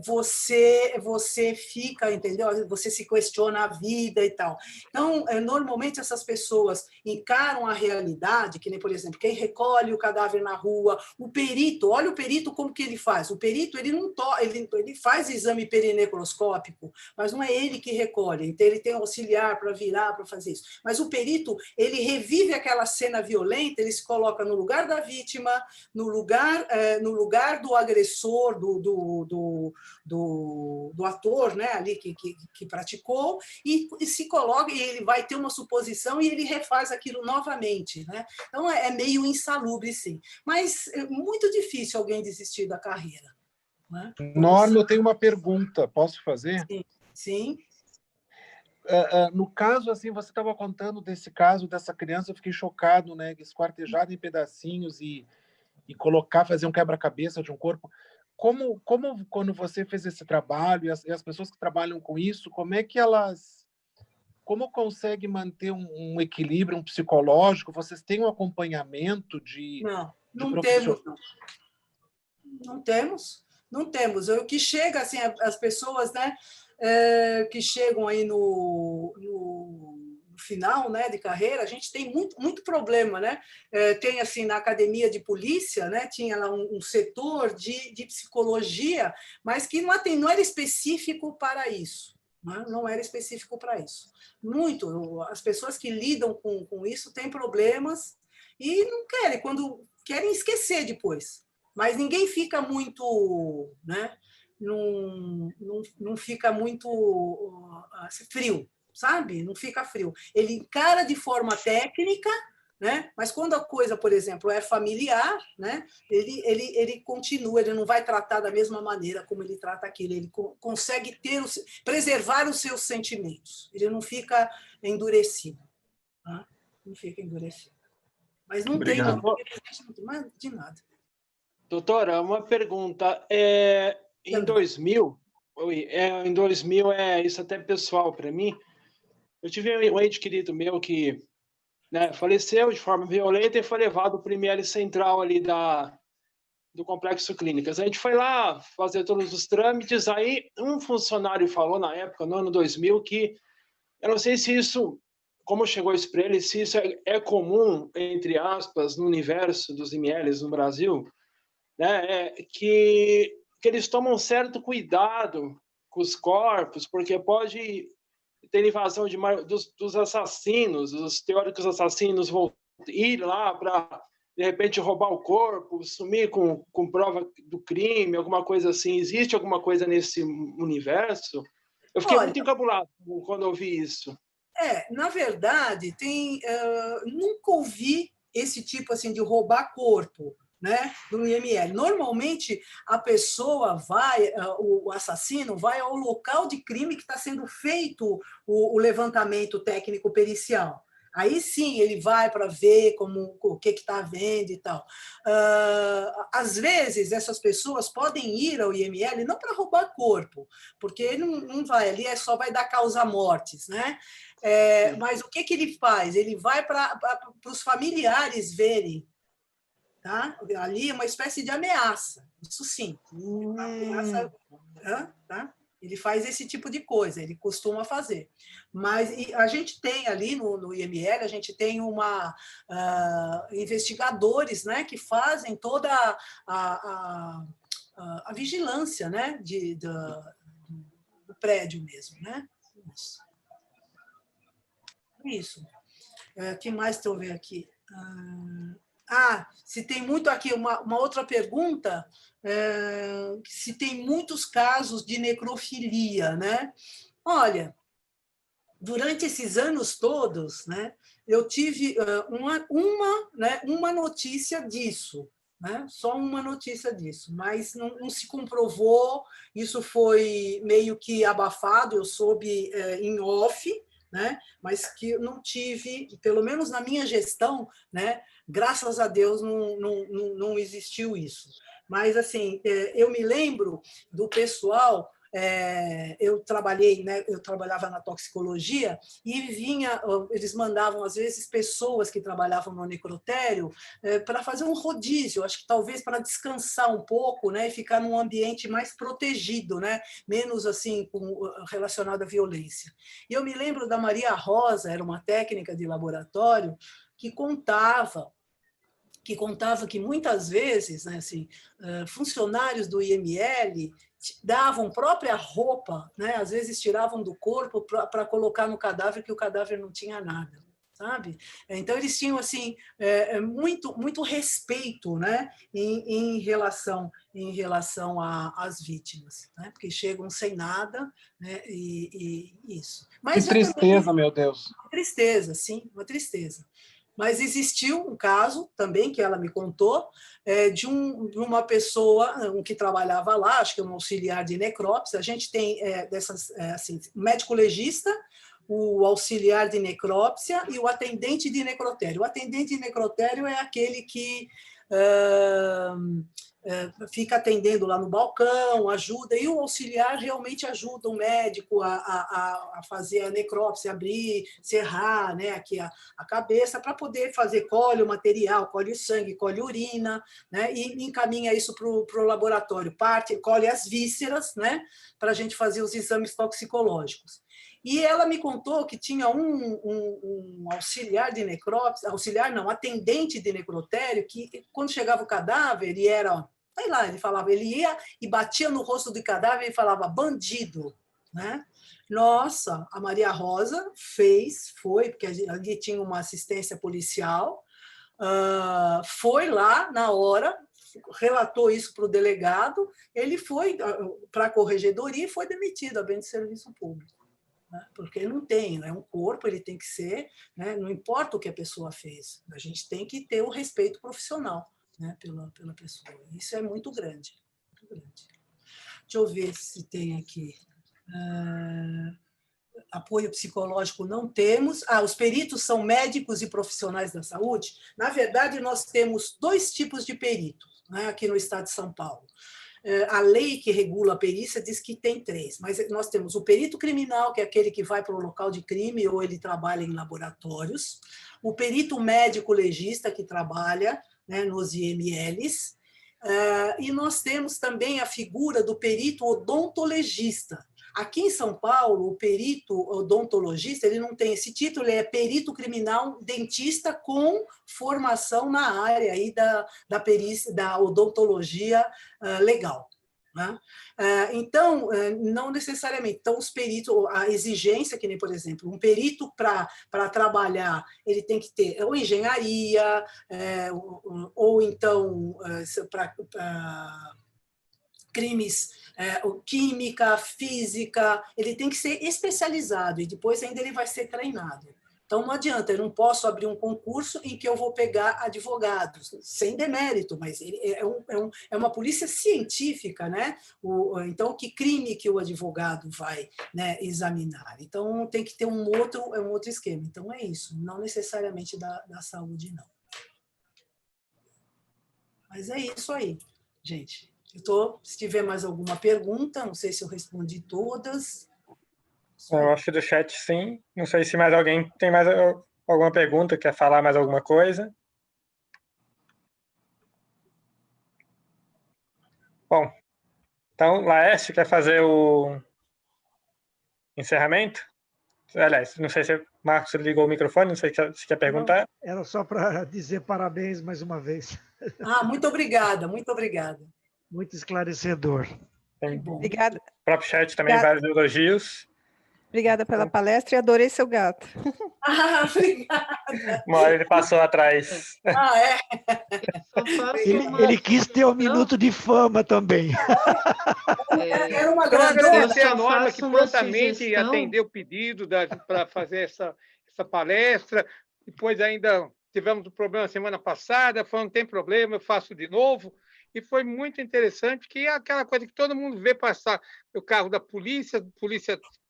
você fica, entendeu? Você se questiona a vida e tal. Então, normalmente essas pessoas encaram a realidade, que nem, por exemplo, quem recolhe o cadáver na rua, o perito, olha o perito como que ele faz. O perito, ele faz exame perinecroscópico, mas não é ele que recolhe, então ele tem auxiliar para virar, para fazer isso. Mas o perito, ele revive aquela cena violenta, ele se coloca no lugar da vítima, no lugar do agressor, do ator, né, ali que praticou, e se coloca, e ele vai ter uma suposição e ele refaz aquilo novamente, né? Então é meio insalubre, sim. Mas é muito difícil alguém desistir da carreira, né? Norma, eu tenho uma pergunta, posso fazer? Sim. Sim. No caso, assim, você estava contando desse caso dessa criança, eu fiquei chocado, né? Esquartejada em pedacinhos e fazer um quebra-cabeça de um corpo. Como quando você fez esse trabalho, e as pessoas que trabalham com isso, como conseguem manter um equilíbrio, um psicológico? Vocês têm um acompanhamento de temos, não. Não temos. O que chega, assim, as pessoas, né, que chegam aí no final, né, de carreira, a gente tem muito problema, né? Tem, assim, na academia de polícia, né, tinha lá um setor de psicologia, mas que não era específico para isso. Não era específico para isso. As pessoas que lidam com isso têm problemas e não querem, quando querem esquecer depois. Mas ninguém fica muito, né? Não fica muito frio, sabe? Não fica frio. Ele encara de forma técnica, né? Mas quando a coisa, por exemplo, é familiar, né? Ele continua, ele não vai tratar da mesma maneira como ele trata aquilo, ele consegue preservar os seus sentimentos, ele não fica endurecido. Tá? Não fica endurecido. Mas não Obrigado. tem de nada. Doutora, uma pergunta. Em 2000, isso até é pessoal para mim, Eu tive um ente querido meu que, né, faleceu de forma violenta e foi levado para o IML central ali do Complexo Clínicas. A gente foi lá fazer todos os trâmites, aí um funcionário falou na época, no ano 2000, que eu não sei se isso, como chegou isso para ele, se isso é comum, entre aspas, no universo dos IMLs no Brasil, né, que eles tomam certo cuidado com os corpos, porque pode ter invasão dos assassinos, os teóricos assassinos vão ir lá para, de repente, roubar o corpo, sumir com prova do crime, alguma coisa assim. Existe alguma coisa nesse universo? Eu fiquei muito encabulado quando eu vi isso. Na verdade, nunca ouvi esse tipo assim de roubar corpo, né, do IML. Normalmente, a pessoa o assassino vai ao local de crime que está sendo feito o levantamento técnico-pericial. Aí sim ele vai para ver o que está havendo e tal. Às vezes, essas pessoas podem ir ao IML não para roubar corpo, porque ele não vai ali, só vai dar causa-mortes, né? Mas o que ele faz? Ele vai para os familiares verem. Tá? Ali é uma espécie de ameaça, isso sim. Ameaça, tá? Ele faz esse tipo de coisa, ele costuma fazer. Mas a gente tem ali no IML, a gente tem investigadores, né, que fazem toda a vigilância, né, do prédio mesmo. Né? Isso. O que mais estou vendo aqui? Se tem muito aqui, uma outra pergunta, se tem muitos casos de necrofilia, né? Olha, durante esses anos todos, né, eu tive uma notícia disso, né? Só uma notícia disso, mas não se comprovou, isso foi meio que abafado, eu soube em off, né? Mas que eu não tive, pelo menos na minha gestão, né? Graças a Deus não existiu isso. Mas assim, eu me lembro do pessoal. Eu trabalhava na toxicologia e eles mandavam às vezes pessoas que trabalhavam no necrotério para fazer um rodízio, acho que talvez para descansar um pouco, né, e ficar num ambiente mais protegido, né, menos assim relacionado à violência. E eu me lembro da Maria Rosa, era uma técnica de laboratório que contava que muitas vezes, né, assim, funcionários do IML davam própria roupa, né, às vezes tiravam do corpo para colocar no cadáver, que o cadáver não tinha nada, sabe? Então eles tinham assim muito respeito, né, em relação às vítimas, né, porque chegam sem nada, né, e isso. Mas que tristeza, meu Deus. Uma tristeza, sim, uma tristeza. Mas existiu um caso também, que ela me contou, de uma pessoa que trabalhava lá, acho que é um auxiliar de necrópsia. A gente tem assim, médico legista, o auxiliar de necrópsia e o atendente de necrotério. O atendente de necrotério é aquele que fica atendendo lá no balcão, ajuda, e o auxiliar realmente ajuda o médico a fazer a necrópsia, abrir, serrar, né, aqui a cabeça, para poder colhe o material, colhe o sangue, colhe a urina, né, e encaminha isso para o laboratório, colhe as vísceras, né, para a gente fazer os exames toxicológicos. E ela me contou que tinha um auxiliar de necrópsia, atendente de necrotério, que quando chegava o cadáver, ele era, sei lá, ele ia e batia no rosto do cadáver e falava bandido, né? Nossa, a Maria Rosa foi, porque ali tinha uma assistência policial, foi lá na hora, relatou isso para o delegado, ele foi para a corregedoria e foi demitido, a bem de serviço público. Porque não tem, é um corpo, ele tem que ser, né, não importa o que a pessoa fez, a gente tem que ter o respeito profissional, né, pela pessoa. Isso é muito grande, muito grande. Deixa eu ver se tem aqui. Apoio psicológico não temos. Os peritos são médicos e profissionais da saúde. Na verdade, nós temos 2 tipos de peritos, né, aqui no estado de São Paulo. a lei que regula a perícia diz que tem 3, mas nós temos o perito criminal, que é aquele que vai para o local de crime ou ele trabalha em laboratórios, o perito médico legista, que trabalha, né, nos IMLs, e nós temos também a figura do perito odontologista. Aqui em São Paulo, o perito odontologista, ele não tem esse título, ele é perito criminal dentista com formação na área aí da perícia, da odontologia legal. Né? Então, não necessariamente. Então, os peritos, a exigência, que nem, por exemplo, um perito para trabalhar, ele tem que ter ou engenharia, ou então para crimes, química, física, ele tem que ser especializado e depois ainda ele vai ser treinado. Então, não adianta, eu não posso abrir um concurso em que eu vou pegar advogados, sem demérito, mas é uma polícia científica, né? Então, que crime que o advogado vai, né, examinar? Então, tem que ter um outro esquema. Então, é isso, não necessariamente da saúde, não. Mas é isso aí, gente. Se tiver mais alguma pergunta, não sei se eu respondi todas. Eu acho que do chat, sim. Não sei se mais alguém tem mais alguma pergunta, quer falar mais alguma coisa. Bom, então, Laércio, quer fazer o encerramento? Aliás, não sei se o Marcos ligou o microfone, não sei se quer perguntar. Não, era só para dizer parabéns mais uma vez. Muito obrigada, muito obrigada. Muito esclarecedor. Obrigada. O próprio chat também, vários elogios. Obrigada pela palestra e adorei seu gato. Obrigada. Uma hora ele passou atrás. É? Ele quis ter um minuto de fama também. Era uma grande... grande... agradecer a Norma, que prontamente atendeu o pedido para fazer essa palestra. Depois ainda tivemos um problema semana passada, falou, não tem problema, eu faço de novo. E foi muito interessante, que é aquela coisa que todo mundo vê passar o carro da polícia,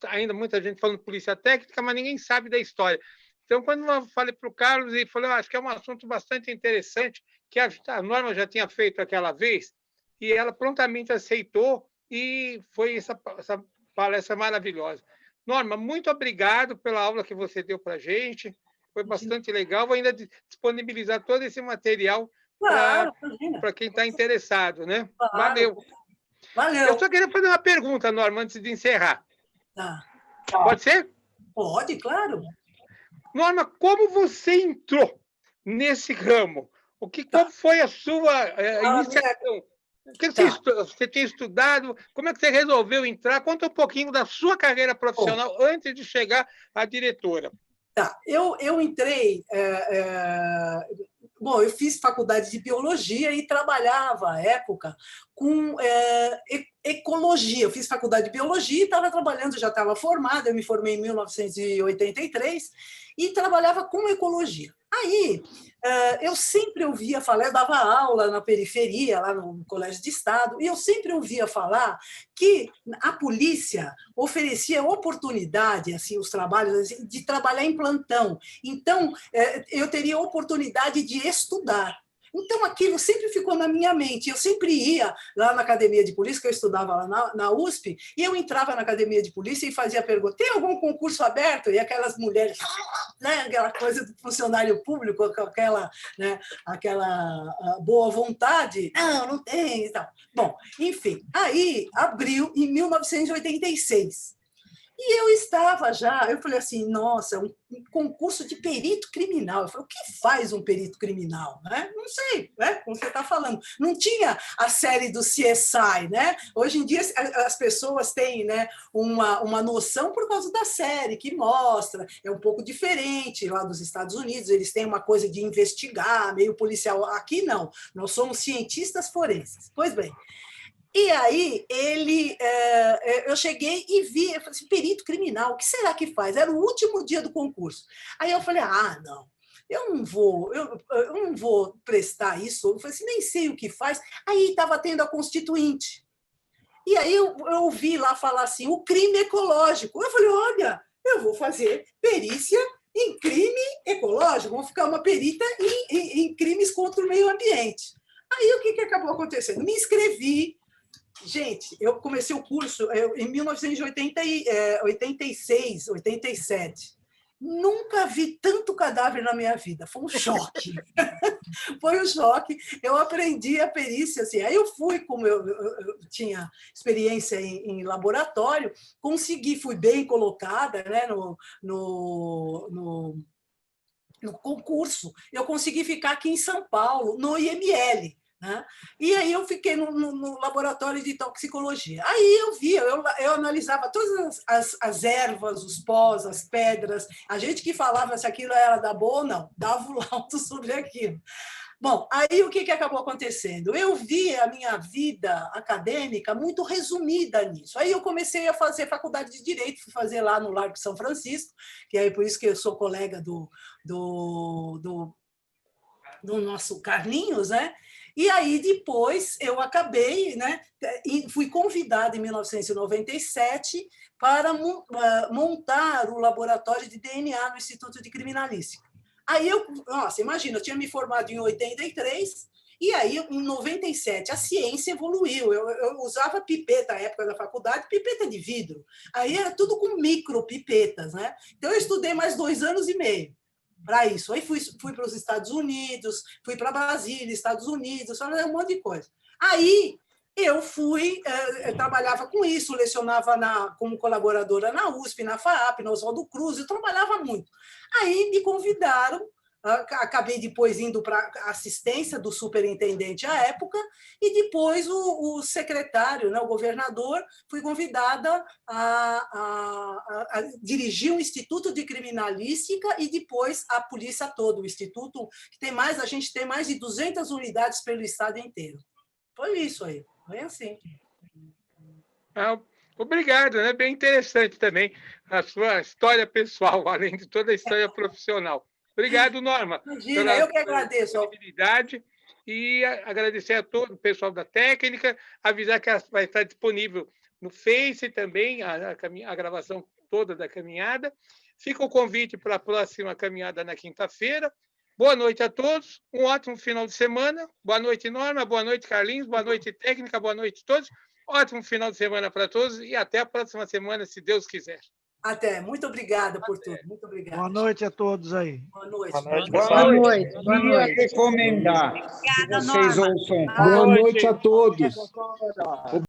ainda muita gente falando polícia técnica, mas ninguém sabe da história. Então, quando eu falei para o Carlos, ele falou, acho que é um assunto bastante interessante, que a Norma já tinha feito aquela vez, e ela prontamente aceitou, e foi essa palestra maravilhosa. Norma, muito obrigado pela aula que você deu para a gente, foi bastante legal, vou ainda disponibilizar todo esse material para quem está interessado, né? Claro. Valeu. Eu só queria fazer uma pergunta, Norma, antes de encerrar. Pode ser? Pode, claro. Norma, como você entrou nesse ramo? Qual foi a sua iniciação? O que você tem estudado? Como é que você resolveu entrar? Conta um pouquinho da sua carreira profissional antes de chegar à diretora. Eu entrei... Bom, eu fiz faculdade de biologia e trabalhava, à época, com ecologia. Eu fiz faculdade de biologia e estava trabalhando, já estava formada, eu me formei em 1983, e trabalhava com ecologia. Aí, eu sempre ouvia falar, eu dava aula na periferia, lá no Colégio de Estado, e eu sempre ouvia falar que a polícia oferecia oportunidade, assim, os trabalhos, de trabalhar em plantão. Então, eu teria oportunidade de estudar. Então, aquilo sempre ficou na minha mente. Eu sempre ia lá na academia de polícia, que eu estudava lá na USP, e eu entrava na academia de polícia e fazia a pergunta, tem algum concurso aberto? E aquelas mulheres, né, aquela coisa do funcionário público, com aquela boa vontade, não tem e tal. Bom, enfim, aí abriu em 1986. E eu estava eu falei assim, nossa, um concurso de perito criminal. Eu falei, o que faz um perito criminal? Né? Não sei, né? Como você está falando. Não tinha a série do CSI, né? Hoje em dia as pessoas têm, né, uma noção por causa da série que mostra, é um pouco diferente lá dos Estados Unidos, eles têm uma coisa de investigar, meio policial. Aqui não, nós somos cientistas forenses. Pois bem, e aí eu cheguei e vi, eu falei assim, perito criminal, o que será que faz? Era o último dia do concurso. Aí eu falei, não, eu não vou prestar isso. Eu falei assim, nem sei o que faz. Aí estava tendo a Constituinte. E aí eu ouvi lá falar assim, o crime ecológico. Eu falei, olha, eu vou fazer perícia em crime ecológico, vou ficar uma perita em crimes contra o meio ambiente. Aí o que acabou acontecendo? Me inscrevi, Gente, eu comecei o curso em 1986, 87. Nunca vi tanto cadáver na minha vida. Foi um choque. Foi um choque. Eu aprendi a perícia. Assim. Aí eu fui, como eu tinha experiência em laboratório, fui bem colocada, né, no concurso. Eu consegui ficar aqui em São Paulo, no IML. Né? E aí eu fiquei no laboratório de toxicologia. Aí eu via, eu analisava todas as ervas, os pós, as pedras. A gente que falava se aquilo era da boa ou não, dava o laudo sobre aquilo. Bom, aí o que acabou acontecendo? Eu vi a minha vida acadêmica muito resumida nisso. Aí eu comecei a fazer faculdade de Direito, fui fazer lá no Largo de São Francisco, que é por isso que eu sou colega do nosso Carlinhos, né? E aí, depois, eu acabei, né, fui convidada em 1997 para montar o laboratório de DNA no Instituto de Criminalística. Aí nossa, imagina, eu tinha me formado em 83, e aí, em 97, a ciência evoluiu. Eu usava pipeta na época da faculdade, pipeta de vidro. Aí era tudo com micropipetas, né? Então, eu estudei mais 2 anos e meio. Para isso. Aí fui para os Estados Unidos, fui para Brasília, Estados Unidos, um monte de coisa. Aí eu trabalhava com isso, lecionava como colaboradora na USP, na FAAP, na Oswaldo Cruz, eu trabalhava muito. Aí me convidaram, acabei depois indo para a assistência do superintendente à época, e depois o secretário, né, o governador, fui convidada a dirigir o Instituto de Criminalística e depois a polícia toda, o Instituto, que a gente tem mais de 200 unidades pelo estado inteiro. Foi isso aí, foi assim. Obrigado, né? Bem interessante também a sua história pessoal, além de toda a história profissional. Obrigado, Norma. Imagina, eu que agradeço. E agradecer a todo o pessoal da técnica, avisar que vai estar disponível no Face também, a gravação toda da caminhada. Fica o convite para a próxima caminhada na quinta-feira. Boa noite a todos, um ótimo final de semana. Boa noite, Norma, boa noite, Carlinhos, boa noite, técnica, boa noite a todos. Ótimo final de semana para todos e até a próxima semana, se Deus quiser. Até. Muito obrigada por tudo. Muito obrigada. Boa noite a todos aí. Boa noite. Boa noite. Queria recomendar que vocês ouçam. Boa noite a todos.